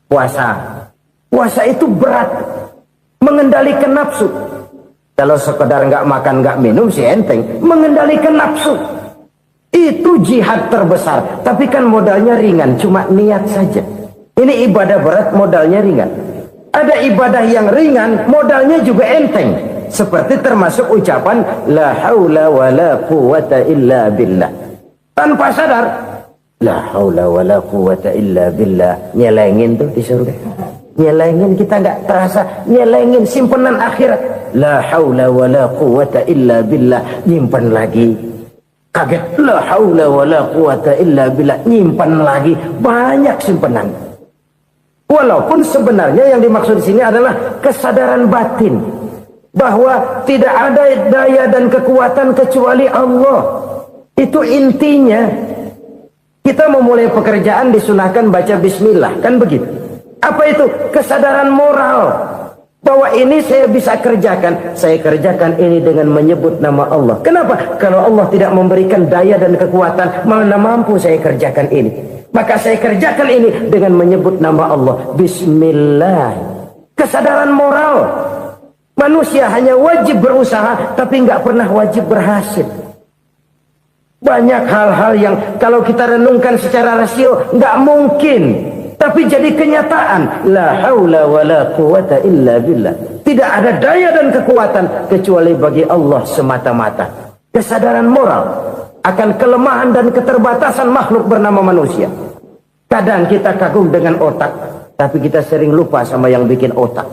puasa. Puasa itu berat, mengendalikan nafsu. Kalau sekedar nggak makan nggak minum sih enteng, mengendalikan nafsu itu jihad terbesar. Tapi kan modalnya ringan, cuma niat saja. Ini ibadah berat, modalnya ringan. Ada ibadah yang ringan, modalnya juga enteng. Seperti termasuk ucapan la haula wa la quwwata illa billah. tanpa sadar. La haula wala quwata illa billah. Nyelengin tuh di surga. Nyelengin, kita nggak terasa. Nyelengin simpenan akhirat. La haula wala quwata illa billah. Nyimpan lagi. Kaget. La haula wala quwata illa billah. Nyimpan lagi. Banyak simpenan. Walaupun sebenarnya yang dimaksud di sini adalah kesadaran batin. Bahwa tidak ada daya dan kekuatan kecuali Allah. Itu intinya. Kita memulai pekerjaan disunahkan baca bismillah, kan begitu. Apa itu? Kesadaran moral. Bahwa ini saya bisa kerjakan. Saya kerjakan ini dengan menyebut nama Allah. Kenapa? Kalau Allah tidak memberikan daya dan kekuatan, mana mampu saya kerjakan ini. Maka saya kerjakan ini dengan menyebut nama Allah. Bismillah. Kesadaran moral. Manusia hanya wajib berusaha, tapi nggak pernah wajib berhasil. Banyak hal-hal yang kalau kita renungkan secara rasio nggak mungkin, tapi jadi kenyataan. La haula wala quwata illa billah. Tidak ada daya dan kekuatan kecuali bagi Allah semata-mata. Kesadaran moral akan kelemahan dan keterbatasan makhluk bernama manusia. Kadang kita kagum dengan otak, tapi kita sering lupa sama yang bikin otak.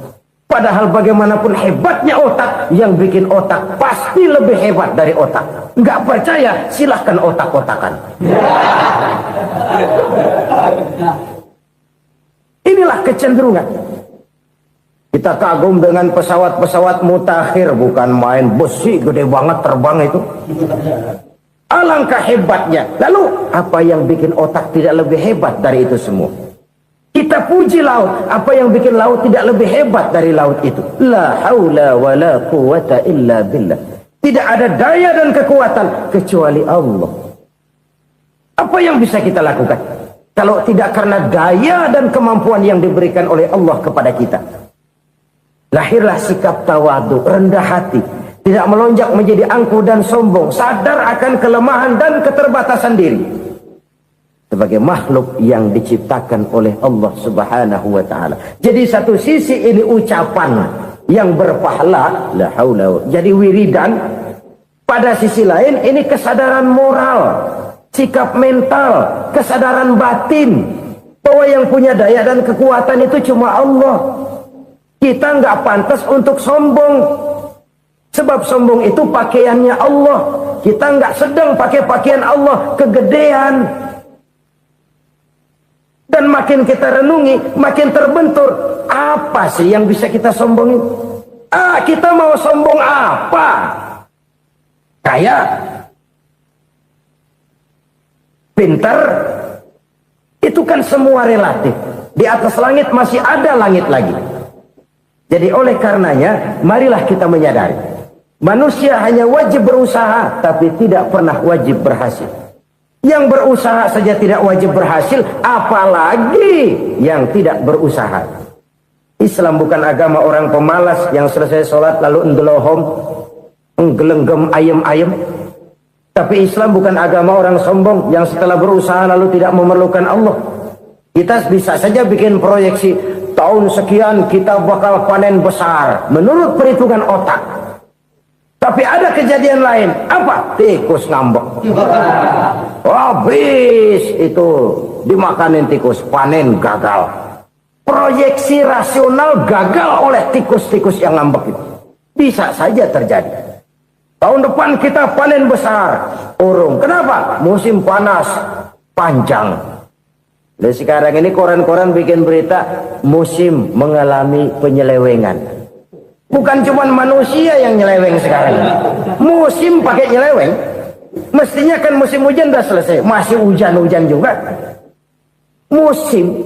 Padahal bagaimanapun hebatnya otak, yang bikin otak pasti lebih hebat dari otak. Nggak percaya, silahkan otak-otakan. Inilah kecenderungan. Kita kagum dengan pesawat-pesawat mutakhir, bukan main besi gede banget terbang itu. Alangkah hebatnya. Lalu apa yang bikin otak tidak lebih hebat dari itu semua? Kita puji laut. Apa yang bikin laut tidak lebih hebat dari laut itu? La haula wa la quwata illa billah. Tidak ada daya dan kekuatan kecuali Allah. Apa yang bisa kita lakukan kalau tidak karena daya dan kemampuan yang diberikan oleh Allah kepada kita? Lahirlah sikap tawadu, rendah hati, tidak melonjak menjadi angkuh dan sombong, sadar akan kelemahan dan keterbatasan diri. Sebagai makhluk yang diciptakan oleh Allah Subhanahu wa ta'ala. Jadi satu sisi ini ucapan yang berpahala, la haula, jadi wiridan. Pada sisi lain ini kesadaran moral, sikap mental, kesadaran batin, bahwa yang punya daya dan kekuatan itu cuma Allah. Kita nggak pantas untuk sombong, sebab sombong itu pakaiannya Allah. Kita nggak sedang pakai pakaian Allah, kegedean. Dan makin kita renungi, makin terbentur. Apa sih yang bisa kita sombongin? Kita mau sombong apa? Kaya? Pintar? Itu kan semua relatif. Di atas langit masih ada langit lagi. Jadi oleh karenanya, marilah kita menyadari. Manusia hanya wajib berusaha, tapi tidak pernah wajib berhasil. Yang berusaha saja tidak wajib berhasil, apalagi yang tidak berusaha. Islam bukan agama orang pemalas yang selesai sholat lalu endelohom, nggelenggem ayem-ayem. Tapi Islam bukan agama orang sombong yang setelah berusaha lalu tidak memerlukan Allah. Kita bisa saja bikin proyeksi, tahun sekian kita bakal panen besar menurut perhitungan otak. Tapi ada kejadian lain. Apa? Tikus ngambek. Habis itu dimakanin tikus, panen gagal. Proyeksi rasional gagal oleh tikus-tikus yang ngambek itu. Bisa saja terjadi. Tahun depan kita panen besar, urung. Kenapa? Musim panas panjang. Dan sekarang ini koran-koran bikin berita musim mengalami penyelewengan. Bukan cuma manusia yang nyeleweng sekarang. Musim pakai nyeleweng. Mestinya kan musim hujan udah selesai, masih hujan-hujan juga. Musim.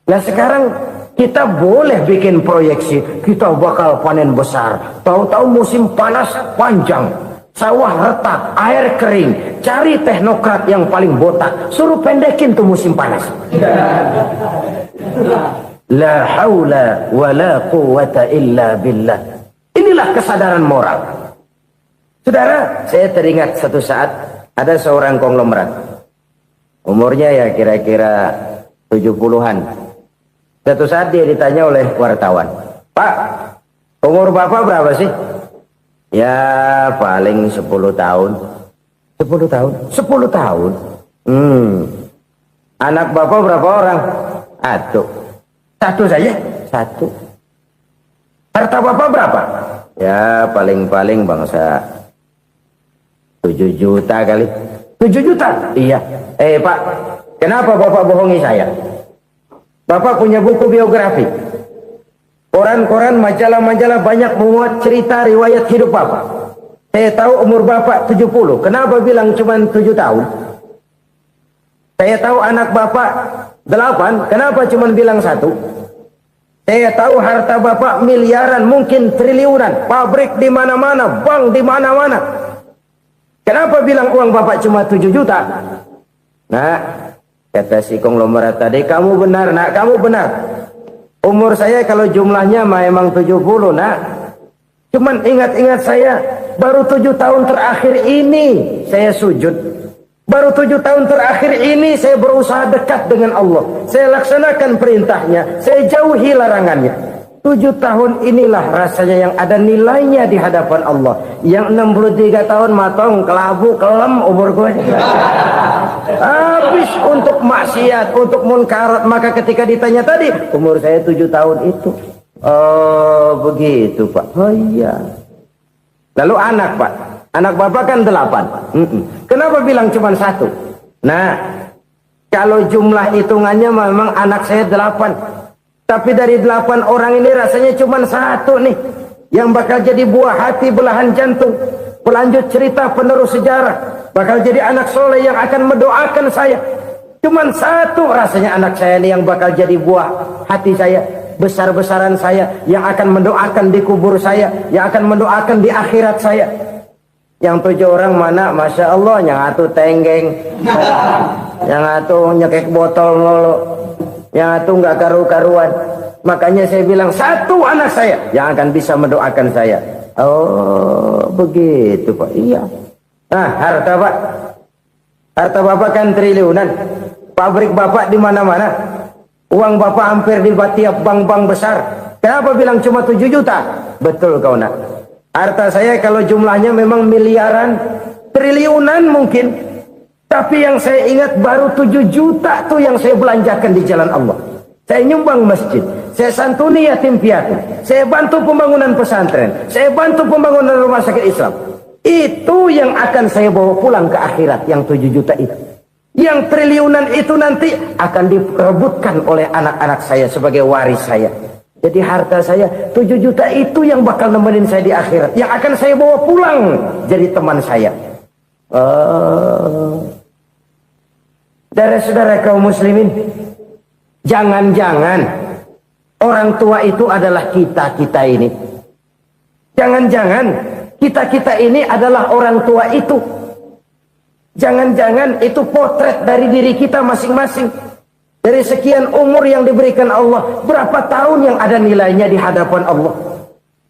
Nah sekarang kita boleh bikin proyeksi, kita bakal panen besar. Tahu-tahu musim panas panjang, sawah retak, air kering. Cari teknokrat yang paling botak, suruh pendekin tuh musim panas. La haula wa la quwata illa billah. Inilah kesadaran moral. Saudara, saya teringat satu saat ada seorang konglomerat. Umurnya ya kira-kira 70-an. Satu saat dia ditanya oleh wartawan, "Pak, umur Bapak berapa sih?" "Ya paling 10 tahun." 10 10 tahun. 10 tahun. Anak bapak berapa orang? Satu saja. Satu. Harta bapak berapa? Ya paling-paling bangsa 7 juta kali. 7 juta? Iya. Pak, kenapa bapak bohongi saya? Bapak punya buku biografi. Koran-koran, majalah-majalah banyak memuat cerita riwayat hidup bapak. Saya tahu umur bapak 70. Kenapa bilang cuma 7 tahun? Saya tahu anak bapak 8. Kenapa cuma bilang 1? Saya tahu harta bapak miliaran, mungkin triliunan. Pabrik di mana-mana, bank di mana-mana. Kenapa bilang uang bapak cuma 7 juta? Nah, kata si konglomerat tadi, kamu benar nak, kamu benar. Umur saya kalau jumlahnya memang 70 nak. Cuman ingat-ingat saya, baru 7 tahun terakhir ini saya sujud. Baru 7 tahun terakhir ini saya berusaha dekat dengan Allah. Saya laksanakan perintahnya, saya jauhi larangannya. 7 tahun inilah rasanya yang ada nilainya di hadapan Allah. Yang 63 tahun matong, kelabu, kelem umur gue. Habis untuk maksiat, untuk munkarat. Maka ketika ditanya tadi, umur saya 7 tahun itu. Oh begitu Pak. Oh iya. Lalu anak Pak. Anak bapak kan 8. Kenapa bilang cuma 1? Nah, kalau jumlah hitungannya memang anak saya 8. Tapi dari 8 orang ini rasanya cuma 1 nih. Yang bakal jadi buah hati, belahan jantung. Pelanjut cerita, penerus sejarah. Bakal jadi anak soleh yang akan mendoakan saya. Cuma 1 rasanya anak saya ini yang bakal jadi buah hati saya. Besar-besaran saya. Yang akan mendoakan di kubur saya. Yang akan mendoakan di akhirat saya. Yang 7 orang mana? Masya Allah, yang atu tenggeng, yang atu nyekek botol mulu, yang atu nggak karu-karuan. Makanya saya bilang 1 anak saya yang akan bisa mendoakan saya. Oh begitu Pak. Iya. Nah harta Pak, harta bapak kan triliunan. Pabrik bapak di mana-mana. Uang bapak hampir di tiap bank-bank besar. Kenapa bilang cuma 7 juta? Betul kau nak. Harta saya kalau jumlahnya memang miliaran, triliunan mungkin. Tapi yang saya ingat baru 7 juta tuh yang saya belanjakan di jalan Allah. Saya nyumbang masjid, saya santuni yatim piatu, saya bantu pembangunan pesantren, saya bantu pembangunan rumah sakit Islam. Itu yang akan saya bawa pulang ke akhirat, yang 7 juta itu. Yang triliunan itu nanti akan diperebutkan oleh anak-anak saya sebagai waris saya. Jadi harta saya 7 juta itu yang bakal nemenin saya di akhirat. Yang akan saya bawa pulang jadi teman saya. Saudara-saudara kaum muslimin, jangan-jangan orang tua itu adalah kita-kita ini. Jangan-jangan kita-kita ini adalah orang tua itu. Jangan-jangan itu potret dari diri kita masing-masing. Dari sekian umur yang diberikan Allah, berapa tahun yang ada nilainya di hadapan Allah?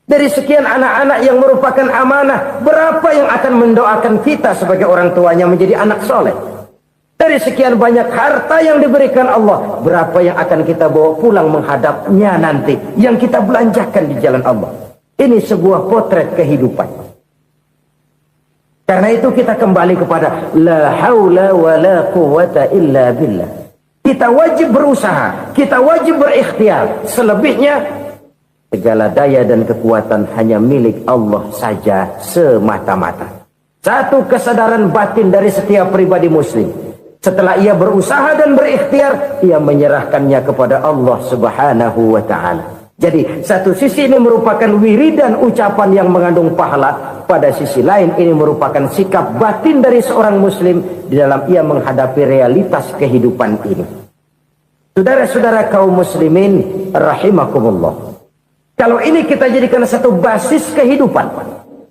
Dari sekian anak-anak yang merupakan amanah, berapa yang akan mendoakan kita sebagai orang tuanya menjadi anak soleh? Dari sekian banyak harta yang diberikan Allah, berapa yang akan kita bawa pulang menghadapnya nanti, yang kita belanjakan di jalan Allah? Ini sebuah potret kehidupan. Karena itu kita kembali kepada la haula wa la quwwata illa billah. Kita wajib berusaha, kita wajib berikhtiar. Selebihnya, segala daya dan kekuatan hanya milik Allah saja semata-mata. Satu kesadaran batin dari setiap pribadi muslim. Setelah ia berusaha dan berikhtiar, ia menyerahkannya kepada Allah Subhanahu wa ta'ala. Jadi, satu sisi ini merupakan wiridan ucapan yang mengandung pahala. Pada sisi lain, ini merupakan sikap batin dari seorang muslim di dalam ia menghadapi realitas kehidupan ini. Saudara-saudara kaum muslimin rahimakumullah. Kalau ini kita jadikan satu basis kehidupan,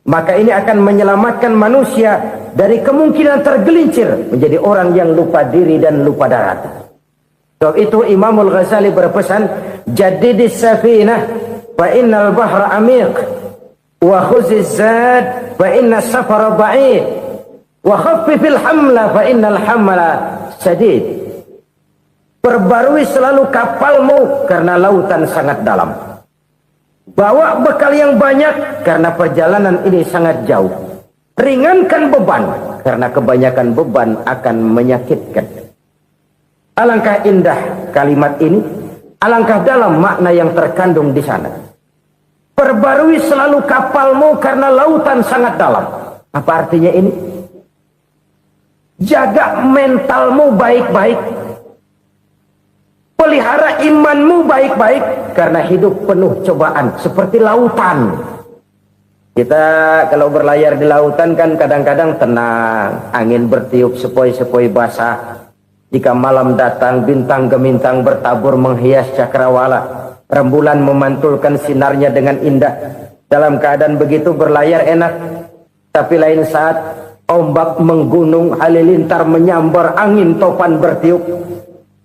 maka ini akan menyelamatkan manusia dari kemungkinan tergelincir menjadi orang yang lupa diri dan lupa darat. Sebab itu Imamul Ghazali berpesan, Jadidis safinah fa innal bahra amiq wa khuziz zad fa inna safara ba'id wa khaffifil hamla fa innal hamla sadid. Perbarui selalu kapalmu karena lautan sangat dalam. Bawa bekal yang banyak karena perjalanan ini sangat jauh. Ringankan beban, karena kebanyakan beban akan menyakitkan. Alangkah indah kalimat ini, alangkah dalam makna yang terkandung di sana. Perbarui selalu kapalmu karena lautan sangat dalam. Apa artinya ini? Jaga mentalmu baik-baik. Pelihara imanmu baik-baik, karena hidup penuh cobaan seperti lautan. Kita kalau berlayar di lautan kan kadang-kadang tenang, angin bertiup sepoi-sepoi basah. Jika malam datang, bintang gemintang bertabur menghias cakrawala. Rembulan memantulkan sinarnya dengan indah. Dalam keadaan begitu berlayar enak. Tapi lain saat ombak menggunung, halilintar menyambar, angin topan bertiup.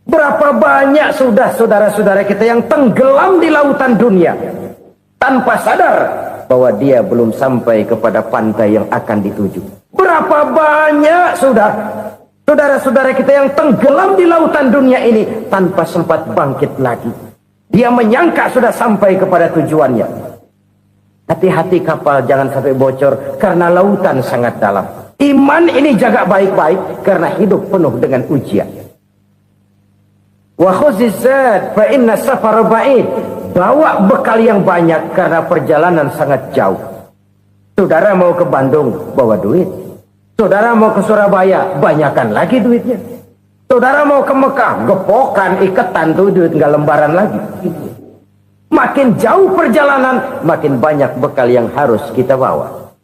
Berapa banyak sudah saudara-saudara kita yang tenggelam di lautan dunia tanpa sadar bahwa dia belum sampai kepada pantai yang akan dituju. Berapa banyak sudah saudara-saudara kita yang tenggelam di lautan dunia ini tanpa sempat bangkit lagi. Dia menyangka sudah sampai kepada tujuannya. Hati-hati kapal jangan sampai bocor karena lautan sangat dalam. Iman ini jaga baik-baik karena hidup penuh dengan ujian. Wa khuzizat fa inna safar ba'id. Bawa bekal yang banyak karena perjalanan sangat jauh. Saudara mau ke Bandung, bawa duit. Saudara mau ke Surabaya, banyakan lagi duitnya. Saudara mau ke Mekah, gepokan, iketan tuh duit nggak lembaran lagi. Makin jauh perjalanan, makin banyak bekal yang harus kita bawa.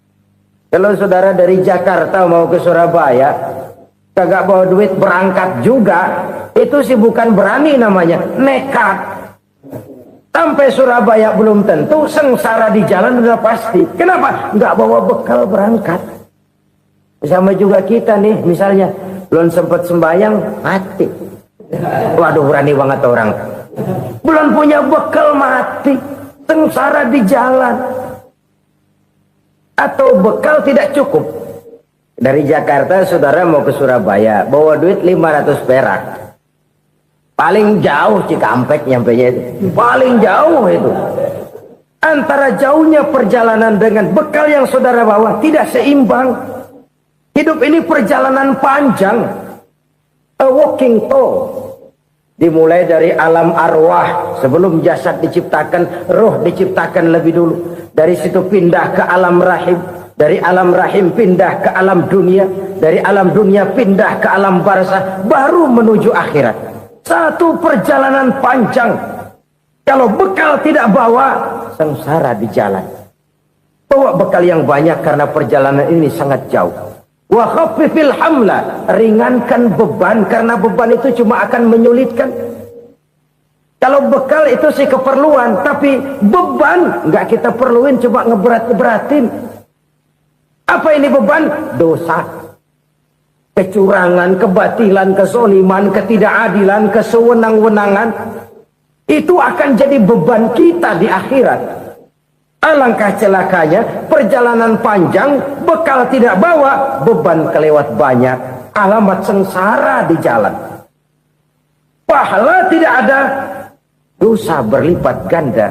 Kalau saudara dari Jakarta mau ke Surabaya, kagak bawa duit berangkat juga, itu sih bukan berani namanya, nekat. Sampai Surabaya belum tentu, sengsara di jalan udah pasti. Kenapa? Nggak bawa bekal berangkat. Sama juga kita nih, misalnya belum sempat sembahyang, mati. Waduh, berani banget orang. Belum punya bekal, mati. Sengsara di jalan. Atau bekal tidak cukup. Dari Jakarta saudara mau ke Surabaya, bawa duit 500 perak. Paling jauh Cikampek nyampenya itu. Paling jauh itu. Antara jauhnya perjalanan dengan bekal yang saudara bawa tidak seimbang. Hidup ini perjalanan panjang. A walking tour. Dimulai dari alam arwah. Sebelum jasad diciptakan, roh diciptakan lebih dulu. Dari situ pindah ke alam rahim. Dari alam rahim pindah ke alam dunia. Dari alam dunia pindah ke alam barzah. Baru menuju akhirat. Satu perjalanan panjang. Kalau bekal tidak bawa, sengsara di jalan. Bawa bekal yang banyak karena perjalanan ini sangat jauh. Wa khaffifil hamla, ringankan beban karena beban itu cuma akan menyulitkan. Kalau bekal itu sih keperluan, tapi beban nggak kita perluin, cuma ngeberat-beratin. Apa ini beban? Dosa, kecurangan, kebatilan, kezoliman, ketidakadilan, kesewenang-wenangan. Itu akan jadi beban kita di akhirat. Alangkah celakanya, perjalanan panjang, bekal tidak bawa, beban kelewat banyak, alamat sengsara di jalan. Pahala tidak ada, dosa berlipat ganda.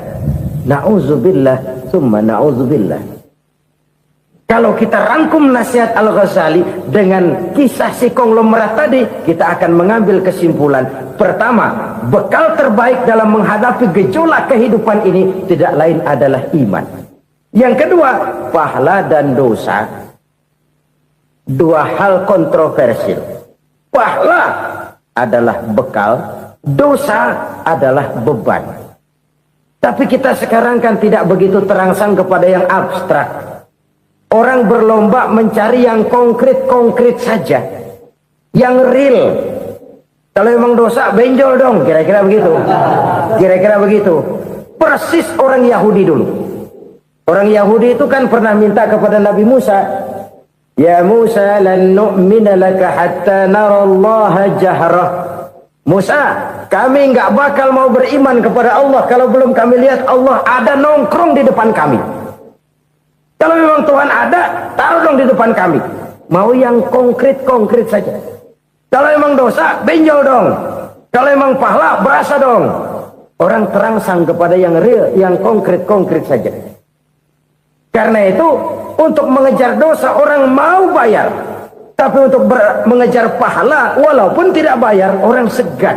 Na'udzubillah, summa na'udzubillah. Kalau kita rangkum nasihat Al-Ghazali dengan kisah si konglomerat tadi, kita akan mengambil kesimpulan. Pertama, bekal terbaik dalam menghadapi gejolak kehidupan ini tidak lain adalah iman. Yang kedua, pahala dan dosa. Dua hal kontroversial. Pahala adalah bekal, dosa adalah beban. Tapi kita sekarang kan tidak begitu terangsang kepada yang abstrak. Orang berlomba mencari yang konkret-konkret saja. Yang real. Kalau memang dosa, benjol dong. Kira-kira begitu. Kira-kira begitu. Persis orang Yahudi dulu. Orang Yahudi itu kan pernah minta kepada Nabi Musa. Ya Musa, lan nu'mina laka hatta narallaha jahrah. Musa, kami nggak bakal mau beriman kepada Allah kalau belum kami lihat Allah ada nongkrong di depan kami. Kalau memang Tuhan ada, taruh dong di depan kami. Mau yang konkret-konkret saja. Kalau memang dosa, benjol dong. Kalau memang pahala, berasa dong. Orang terangsang kepada yang real, yang konkret-konkret saja. Karena itu untuk mengejar dosa orang mau bayar, tapi untuk mengejar pahala walaupun tidak bayar orang segan.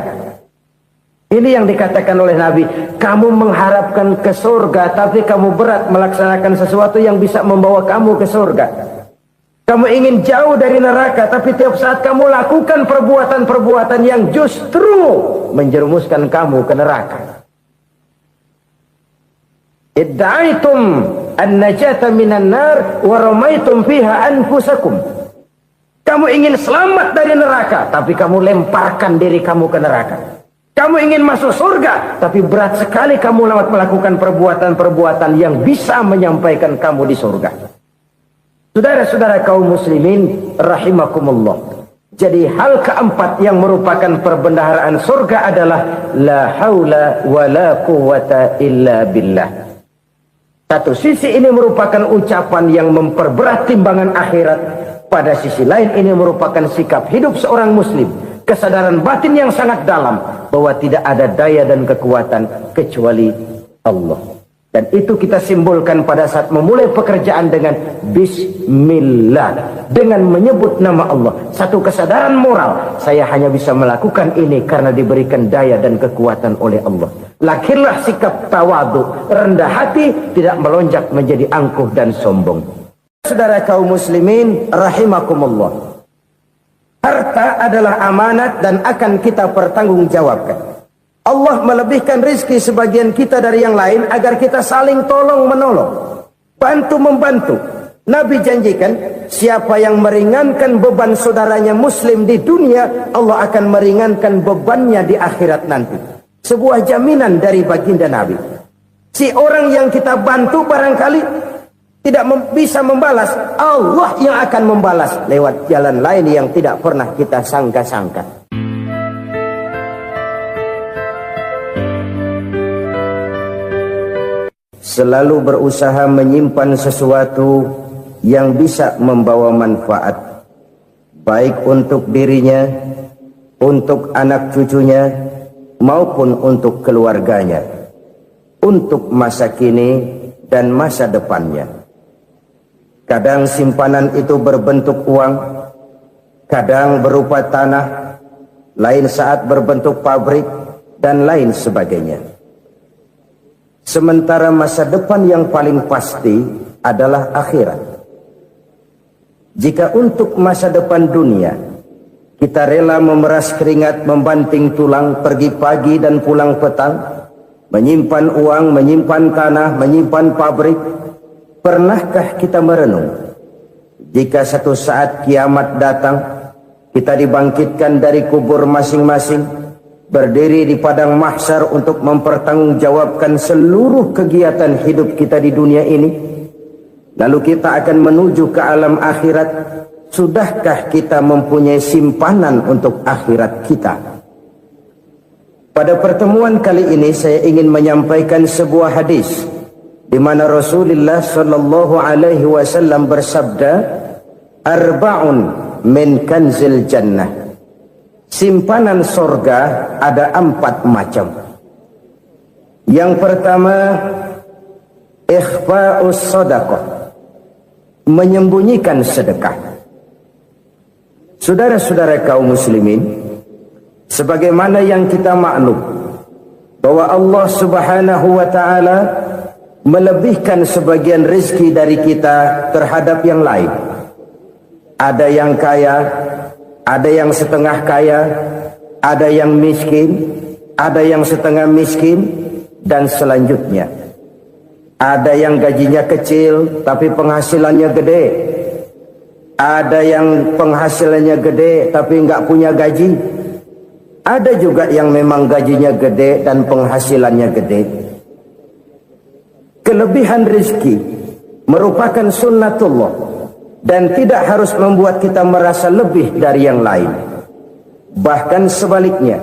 Ini yang dikatakan oleh Nabi, kamu mengharapkan ke surga tapi kamu berat melaksanakan sesuatu yang bisa membawa kamu ke surga. Kamu ingin jauh dari neraka tapi tiap saat kamu lakukan perbuatan-perbuatan yang justru menjerumuskan kamu ke neraka. Idda'aitum an-najata minan nar wa ramaitum fiha anfusakum. Kamu ingin selamat dari neraka, tapi kamu lemparkan diri kamu ke neraka. Kamu ingin masuk surga, tapi berat sekali kamu melakukan perbuatan-perbuatan yang bisa menyampaikan kamu di surga. Saudara-saudara kaum muslimin rahimakumullah. Jadi hal keempat yang merupakan perbendaharaan surga adalah la haula wa la quwwata illa billah. Satu sisi ini merupakan ucapan yang memperberat timbangan akhirat. Pada sisi lain ini merupakan sikap hidup seorang muslim. Kesadaran batin yang sangat dalam bahwa tidak ada daya dan kekuatan kecuali Allah. Dan itu kita simbolkan pada saat memulai pekerjaan dengan Bismillah. Dengan menyebut nama Allah. Satu kesadaran moral. Saya hanya bisa melakukan ini karena diberikan daya dan kekuatan oleh Allah. Lahirlah sikap tawadu, rendah hati, tidak melonjak menjadi angkuh dan sombong. Saudara kaum muslimin rahimakumullah. Harta adalah amanat dan akan kita pertanggungjawabkan. Allah melebihkan rizki sebagian kita dari yang lain agar kita saling tolong menolong, bantu membantu. Nabi janjikan siapa yang meringankan beban saudaranya muslim di dunia, Allah akan meringankan bebannya di akhirat nanti. Sebuah jaminan dari baginda Nabi. Si orang yang kita bantu barangkali tidak bisa membalas, Allah yang akan membalas lewat jalan lain yang tidak pernah kita sangka-sangka. Selalu berusaha menyimpan sesuatu yang bisa membawa manfaat, baik untuk dirinya, untuk anak cucunya, maupun untuk keluarganya, untuk masa kini dan masa depannya. Kadang simpanan itu berbentuk uang, kadang berupa tanah, lain saat berbentuk pabrik, dan lain sebagainya. Sementara masa depan yang paling pasti adalah akhirat. Jika untuk masa depan dunia kita rela memeras keringat, membanting tulang, pergi pagi dan pulang petang, menyimpan uang, menyimpan tanah, menyimpan pabrik, pernahkah kita merenung jika satu saat kiamat datang, kita dibangkitkan dari kubur masing-masing, berdiri di padang mahsyar untuk mempertanggungjawabkan seluruh kegiatan hidup kita di dunia ini, lalu kita akan menuju ke alam akhirat. Sudahkah kita mempunyai simpanan untuk akhirat kita? Pada pertemuan kali ini saya ingin menyampaikan sebuah hadis di mana Rasulullah sallallahu alaihi wasallam bersabda, arba'un min kanzil jannah. Simpanan sorga ada 4 macam. Yang pertama, ikhfa'us sadaqah, menyembunyikan sedekah. Saudara-saudara kaum muslimin, sebagaimana yang kita maklum bahwa Allah Subhanahu wa taala melebihkan sebagian rezeki dari kita terhadap yang lain. Ada yang kaya, ada yang setengah kaya, ada yang miskin, ada yang setengah miskin, dan selanjutnya. Ada yang gajinya kecil tapi penghasilannya gede. Ada yang penghasilannya gede tapi nggak punya gaji. Ada juga yang memang gajinya gede dan penghasilannya gede. Kelebihan rezeki merupakan sunnatullah dan tidak harus membuat kita merasa lebih dari yang lain. Bahkan sebaliknya,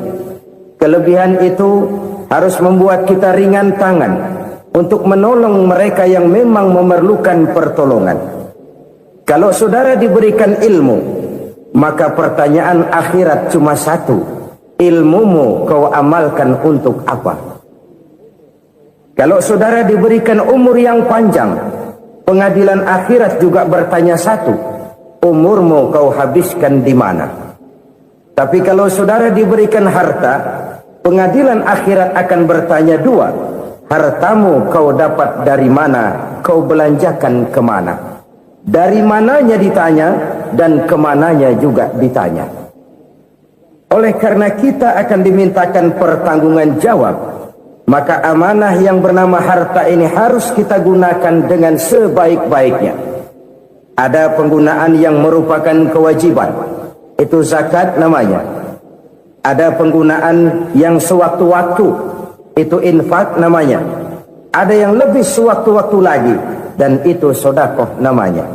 kelebihan itu harus membuat kita ringan tangan untuk menolong mereka yang memang memerlukan pertolongan. Kalau saudara diberikan ilmu, maka pertanyaan akhirat cuma satu, ilmumu kau amalkan untuk apa? Kalau saudara diberikan umur yang panjang, Pengadilan akhirat juga bertanya satu, umurmu kau habiskan di mana? Tapi kalau saudara diberikan harta, pengadilan akhirat akan bertanya dua, hartamu kau dapat dari mana, kau belanjakan kemana? Dari mananya ditanya, dan kemananya juga ditanya. Oleh karena kita akan dimintakan pertanggungan jawab, maka amanah yang bernama harta ini harus kita gunakan dengan sebaik-baiknya. Ada penggunaan yang merupakan kewajiban, itu zakat namanya. Ada penggunaan yang sewaktu-waktu, itu infak namanya. Ada yang lebih sewaktu-waktu lagi, dan itu sedekah namanya.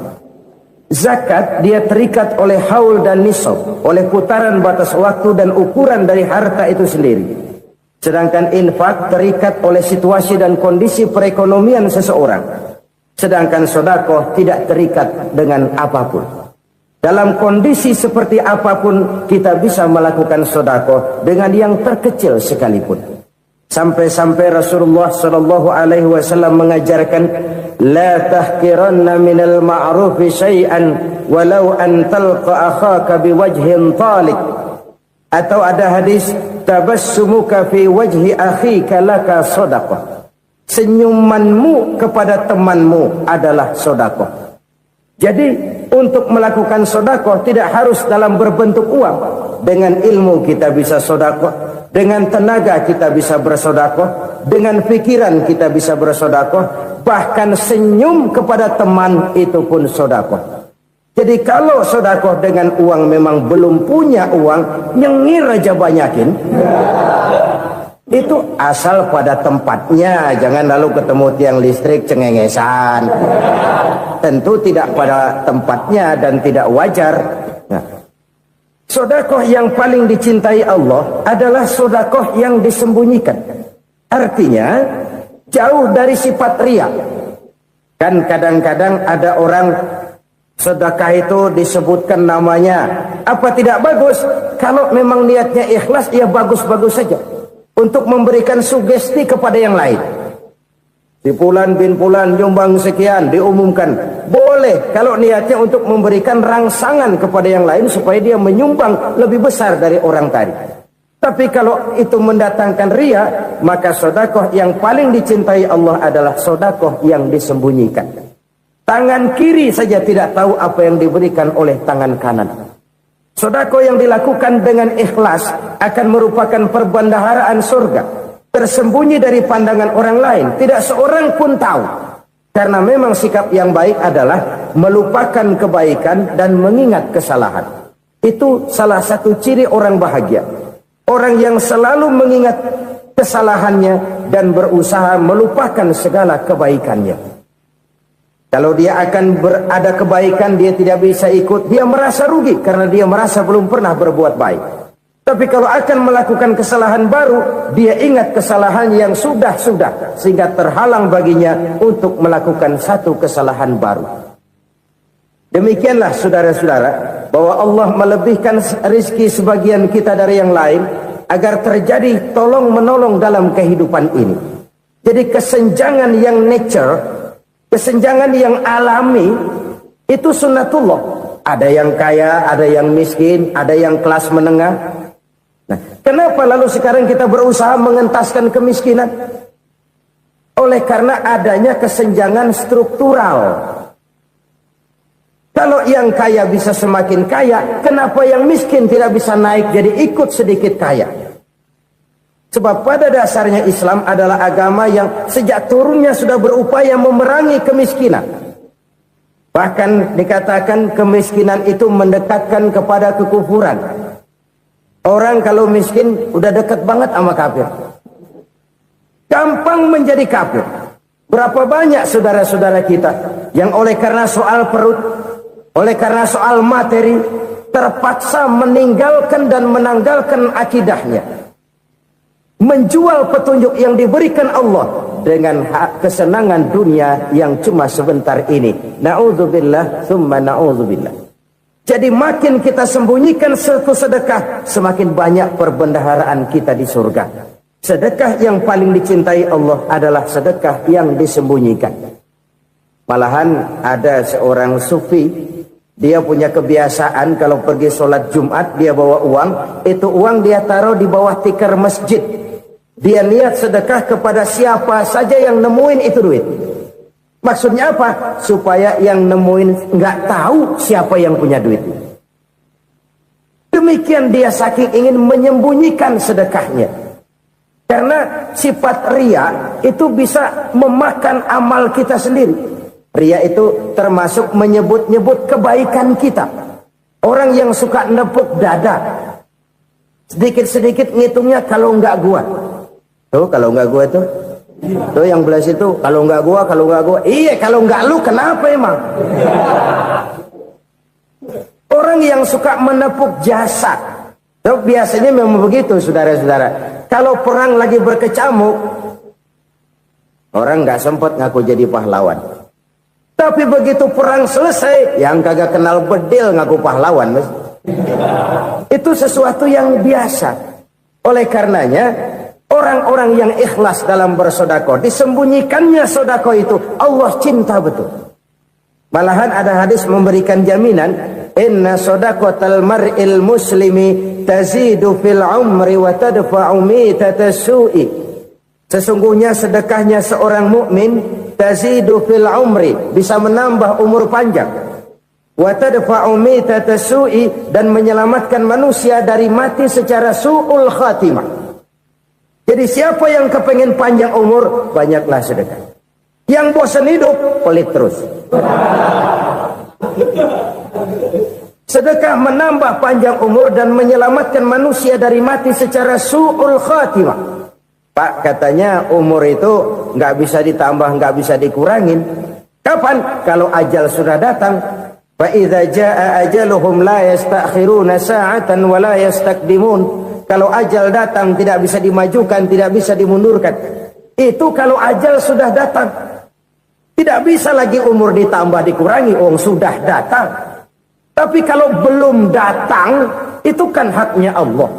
Zakat dia terikat oleh haul dan nisab, oleh putaran batas waktu dan ukuran dari harta itu sendiri. Sedangkan infak terikat oleh situasi dan kondisi perekonomian seseorang. Sedangkan sedekah tidak terikat dengan apapun. Dalam kondisi seperti apapun kita bisa melakukan sedekah dengan yang terkecil sekalipun. Sampai-sampai Rasulullah sallallahu alaihi wasallam mengajarkan, la tahqiranna minal ma'rufi syai'an walau an talqa akhaka biwajhin talik. Atau ada hadis, tabassumuka fi wajhi akhika laka shadaqah. Senyumanmu kepada temanmu adalah sedekah. Jadi untuk melakukan sedekah tidak harus dalam berbentuk uang. Dengan ilmu kita bisa sedekah, dengan tenaga kita bisa bersedekah, dengan pikiran kita bisa bersedekah, bahkan senyum kepada teman itu pun sedekah. Jadi kalau sedekah dengan uang memang belum punya uang, nyengir aja banyakin. Itu asal pada tempatnya, jangan lalu ketemu tiang listrik cengengesan. Tentu tidak pada tempatnya dan tidak wajar. Nah, sedekah yang paling dicintai Allah adalah sedekah yang disembunyikan. Artinya jauh dari sifat riya. Kan kadang-kadang ada orang sedekah itu disebutkan namanya. Apa tidak bagus? Kalau memang niatnya ikhlas, ya bagus-bagus saja. Untuk memberikan sugesti kepada yang lain. Si Fulan bin Fulan nyumbang sekian, diumumkan. Boleh kalau niatnya untuk memberikan rangsangan kepada yang lain supaya dia menyumbang lebih besar dari orang tadi. Tapi kalau itu mendatangkan riya, maka sedekah yang paling dicintai Allah adalah sedekah yang disembunyikan. Tangan kiri saja tidak tahu apa yang diberikan oleh tangan kanan. Sedekah yang dilakukan dengan ikhlas akan merupakan perbendaharaan surga, tersembunyi dari pandangan orang lain, tidak seorang pun tahu. Karena memang sikap yang baik adalah melupakan kebaikan dan mengingat kesalahan. Itu salah satu ciri orang bahagia. Orang yang selalu mengingat kesalahannya dan berusaha melupakan segala kebaikannya. Kalau dia akan berada kebaikan, dia tidak bisa ikut, dia merasa rugi karena dia merasa belum pernah berbuat baik. Tapi kalau akan melakukan kesalahan baru, dia ingat kesalahan yang sudah-sudah, sehingga terhalang baginya untuk melakukan satu kesalahan baru. Demikianlah saudara-saudara, bahwa Allah melebihkan rizki sebagian kita dari yang lain, agar terjadi tolong-menolong dalam kehidupan ini. Jadi kesenjangan yang nature, kesenjangan yang alami, itu sunnatullah. Ada yang kaya, ada yang miskin, ada yang kelas menengah. Nah, kenapa lalu sekarang kita berusaha mengentaskan kemiskinan? Oleh karena adanya kesenjangan struktural. Kalau yang kaya bisa semakin kaya, kenapa yang miskin tidak bisa naik jadi ikut sedikit kaya? Sebab pada dasarnya Islam adalah agama yang sejak turunnya sudah berupaya memerangi kemiskinan. Bahkan dikatakan kemiskinan itu mendekatkan kepada kekufuran. Orang kalau miskin udah dekat banget sama kafir. Gampang menjadi kafir. Berapa banyak saudara-saudara kita yang oleh karena soal perut, oleh karena soal materi, terpaksa meninggalkan dan menanggalkan akidahnya. Menjual petunjuk yang diberikan Allah dengan kesenangan dunia yang cuma sebentar ini. Na'udzubillah, thumma na'udzubillah. Jadi makin kita sembunyikan satu sedekah, semakin banyak perbendaharaan kita di surga. Sedekah yang paling dicintai Allah adalah sedekah yang disembunyikan. Malahan ada seorang sufi, dia punya kebiasaan kalau pergi sholat Jumat dia bawa uang, itu uang dia taruh di bawah tikar masjid. Dia niat sedekah kepada siapa saja yang nemuin itu duit. Maksudnya apa? Supaya yang nemuin nggak tahu siapa yang punya duit. Demikian dia saking ingin menyembunyikan sedekahnya. Karena sifat riya itu bisa memakan amal kita sendiri. Riya itu termasuk menyebut-nyebut kebaikan kita. Orang yang suka nepuk dada, sedikit-sedikit ngitungnya kalau enggak gua. Tuh kalau enggak gua tuh. Tuh yang belah situ, kalau enggak gua, kalau enggak gua. Iya, kalau enggak lu kenapa emang? Orang yang suka menepuk jasad. Tuh biasanya memang begitu, saudara-saudara. Kalau perang lagi berkecamuk, orang enggak sempat ngaku jadi pahlawan. Tapi begitu perang selesai, yang kagak kenal bedil ngaku pahlawan, mas. Itu sesuatu yang biasa. Oleh karenanya, orang-orang yang ikhlas dalam bersedekah, disembunyikannya sedekah itu, Allah cinta betul. Malahan ada hadis memberikan jaminan, inna sedaqatal mar'il muslimi tazidu fil umri wa tadfa'u mitatas su'i. Sesungguhnya sedekahnya seorang mukmin tazidu fil umri, bisa menambah umur panjang, wa tadfa'u mitatas su'i, dan menyelamatkan manusia dari mati secara su'ul khatimah. Jadi siapa yang kepengen panjang umur, banyaklah sedekah. Yang bosan hidup, pelit terus. Sedekah menambah panjang umur dan menyelamatkan manusia dari mati secara su'ul khatimah. Pak, katanya umur itu nggak bisa ditambah, nggak bisa dikurangin. Kapan? Kalau ajal sudah datang. Fa idza jaa ajaluhum la yastakhiruna sa'atan wa la yastaqdimun. Kalau ajal datang tidak bisa dimajukan, tidak bisa dimundurkan. Itu kalau ajal sudah datang. Tidak bisa lagi umur ditambah dikurangi, sudah datang. Tapi kalau belum datang, itu kan haknya Allah.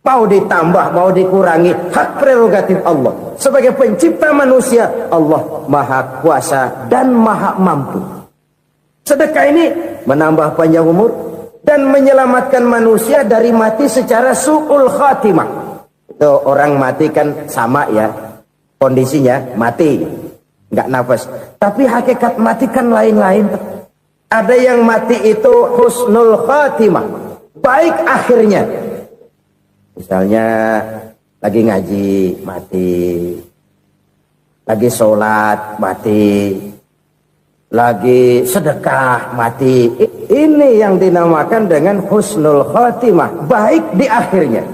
Mau ditambah, mau dikurangi, hak prerogatif Allah. Sebagai pencipta manusia, Allah maha kuasa dan maha mampu. Sedekah ini menambah panjang umur dan menyelamatkan manusia dari mati secara su'ul khatimah. Itu orang mati kan sama ya, kondisinya mati, nggak nafas. Tapi hakikat mati kan lain-lain. Ada yang mati itu husnul khatimah, baik akhirnya. Misalnya lagi ngaji mati, lagi sholat mati, lagi sedekah mati. Ini yang dinamakan dengan husnul khatimah, baik di akhirnya.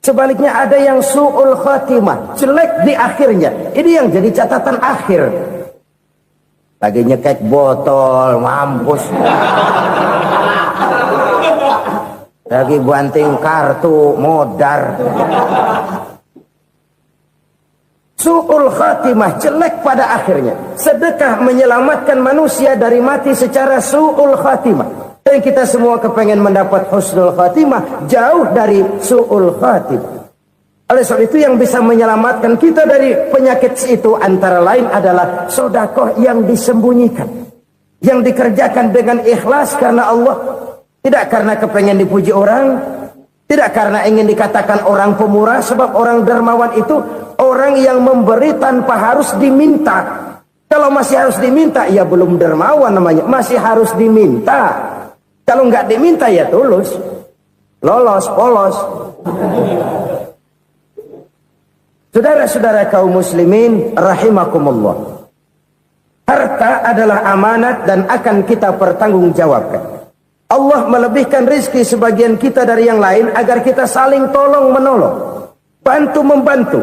Sebaliknya ada yang su'ul khatimah, jelek di akhirnya. Ini yang jadi catatan akhir. Lagi nyekek botol, mampus. Lagi banting kartu, modar. Su'ul khatimah, jelek pada akhirnya. Sedekah menyelamatkan manusia dari mati secara su'ul khatimah. Dan kita semua kepengen mendapat husnul khatimah, jauh dari su'ul khatimah. Oleh sebab itu yang bisa menyelamatkan kita dari penyakit itu antara lain adalah sedekah yang disembunyikan, yang dikerjakan dengan ikhlas karena Allah. Tidak karena kepengen dipuji orang, tidak karena ingin dikatakan orang pemurah, sebab orang dermawan itu orang yang memberi tanpa harus diminta. Kalau masih harus diminta, ya belum dermawan namanya, masih harus diminta. Kalau nggak diminta ya tulus, lolos, polos. Saudara-saudara kaum muslimin rahimakumullah. Harta adalah amanat dan akan kita pertanggungjawabkan. Allah melebihkan rizki sebagian kita dari yang lain agar kita saling tolong menolong, bantu membantu.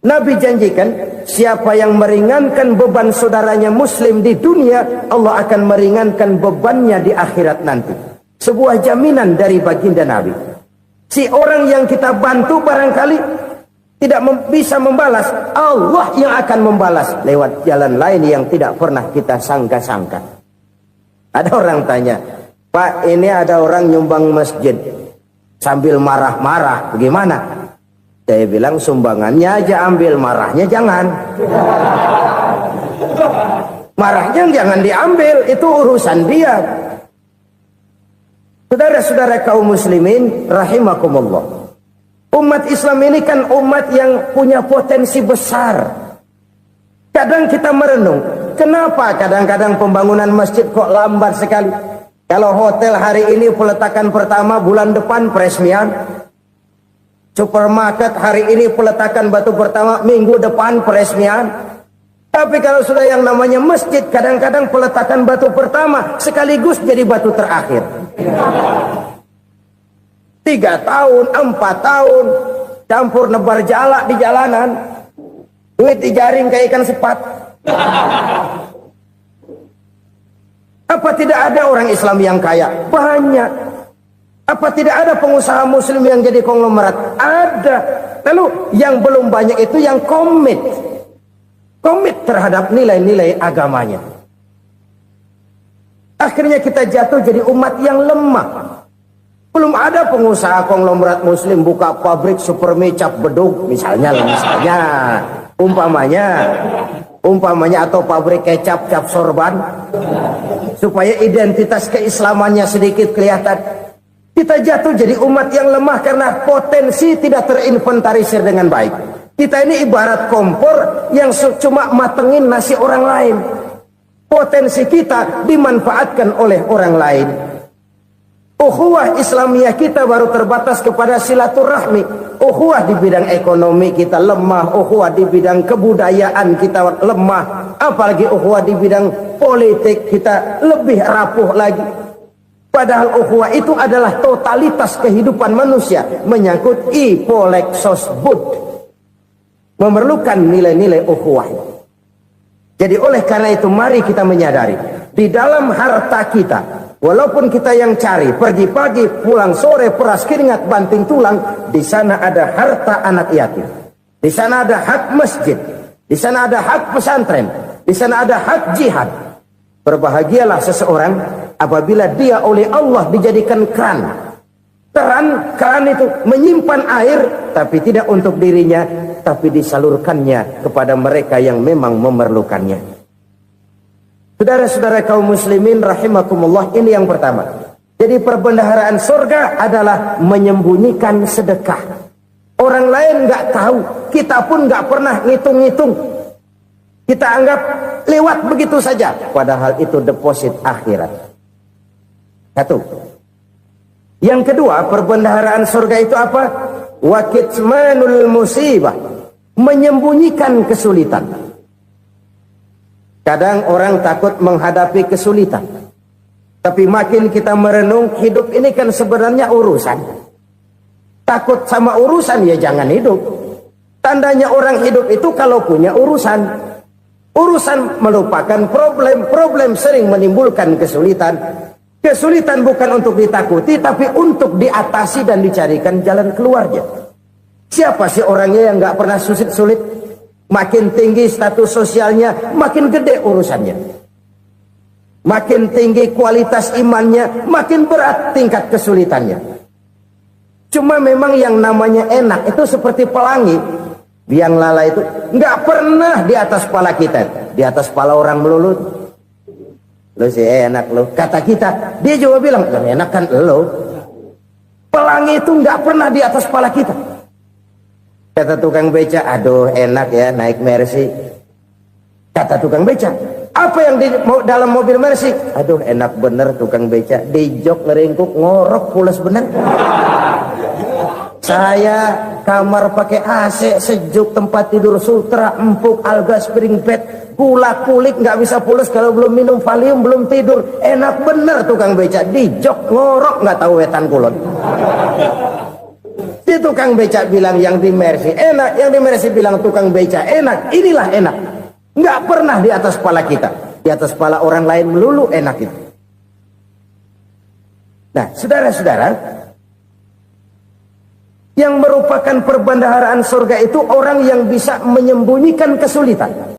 Nabi janjikan siapa yang meringankan beban saudaranya muslim di dunia, Allah akan meringankan bebannya di akhirat nanti. Sebuah jaminan dari baginda Nabi. Si orang yang kita bantu barangkali tidak bisa membalas, Allah yang akan membalas lewat jalan lain yang tidak pernah kita sangka-sangka. Ada orang tanya, Pak, ini ada orang nyumbang masjid sambil marah-marah, bagaimana? Saya bilang sumbangannya aja ambil, marahnya jangan. Marahnya jangan diambil, itu urusan dia. Saudara-saudara kaum muslimin rahimakumullah. Umat Islam ini kan umat yang punya potensi besar. Kadang kita merenung, kenapa kadang-kadang pembangunan masjid kok lambat sekali? Kalau hotel hari ini peletakan pertama, bulan depan peresmian. Supermarket hari ini peletakan batu pertama, minggu depan peresmian. Tapi kalau sudah yang namanya masjid, kadang-kadang peletakan batu pertama sekaligus jadi batu terakhir. 3 tahun, 4 tahun, campur nebar jalak di jalanan, duit dijaring kayak ikan sepat. Apa tidak ada orang Islam yang kaya? Banyak. Apa tidak ada pengusaha muslim yang jadi konglomerat? Ada. Lalu yang belum banyak itu yang komit terhadap nilai-nilai agamanya. Akhirnya kita jatuh jadi umat yang lemah. Belum ada pengusaha konglomerat muslim buka pabrik supermi cap bedug misalnya umpamanya atau pabrik kecap cap sorban supaya identitas keislamannya sedikit kelihatan. Kita jatuh jadi umat yang lemah karena potensi tidak terinventarisir dengan baik. Kita ini ibarat kompor yang cuma matengin nasi orang lain. Potensi kita dimanfaatkan oleh orang lain. Ukhuwah Islamiyah kita baru terbatas kepada silaturahmi. Ukhuwah di bidang ekonomi kita lemah. Ukhuwah di bidang kebudayaan kita lemah. Apalagi ukhuwah di bidang politik kita lebih rapuh lagi. Padahal ukhuwah itu adalah totalitas kehidupan manusia. Menyangkut ipoleksos bud. Memerlukan nilai-nilai ukhuwah. Jadi oleh karena itu mari kita menyadari. Di dalam harta kita, walaupun kita yang cari, pergi pagi, pulang sore, peras keringat, banting tulang, di sana ada harta anak yatim. Di sana ada hak masjid. Di sana ada hak pesantren. Di sana ada hak jihad. Berbahagialah seseorang apabila dia oleh Allah dijadikan keran. Keran itu menyimpan air, tapi tidak untuk dirinya, tapi disalurkannya kepada mereka yang memang memerlukannya. Saudara-saudara kaum muslimin rahimakumullah, ini yang pertama. Jadi perbendaharaan surga adalah menyembunyikan sedekah. Orang lain nggak tahu, kita pun nggak pernah ngitung-ngitung. Kita anggap lewat begitu saja, padahal itu deposit akhirat. Satu. Yang kedua, perbendaharaan surga itu apa? Wa kitmanul musibah, menyembunyikan kesulitan. Kadang orang takut menghadapi kesulitan. Tapi makin kita merenung, hidup ini kan sebenarnya urusan. Takut sama urusan ya jangan hidup. Tandanya orang hidup itu kalau punya urusan. Urusan melupakan problem. Problem sering menimbulkan kesulitan. Kesulitan bukan untuk ditakuti, tapi untuk diatasi dan dicarikan jalan keluarnya. Siapa sih orangnya yang nggak pernah sulit-sulit? Makin tinggi status sosialnya, makin gede urusannya. Makin tinggi kualitas imannya, makin berat tingkat kesulitannya. Cuma memang yang namanya enak itu seperti pelangi. Biang lala itu nggak pernah di atas kepala kita, di atas kepala orang melulu. Lu sih enak lu, kata kita. Dia juga bilang yang enak kan lu. Pelangi itu nggak pernah di atas kepala kita. Kata tukang beca, aduh enak ya naik Mercy. Kata tukang beca, apa yang di dalam mobil Mercy? Aduh enak bener tukang beca, di jok ngeringkuk ngorok pules bener. Saya kamar pakai AC sejuk, tempat tidur sutra, empuk, alga spring bed, gula kulik, nggak bisa pules kalau belum minum Valium, belum tidur. Enak bener tukang beca, di jok ngorok nggak tahu wetan kulon. Si tukang beca bilang yang di Mercy enak, yang di Mercy bilang tukang beca enak. Inilah enak, nggak pernah di atas kepala kita, di atas kepala orang lain melulu enak itu. Nah, saudara-saudara, yang merupakan perbendaharaan surga itu orang yang bisa menyembunyikan kesulitan.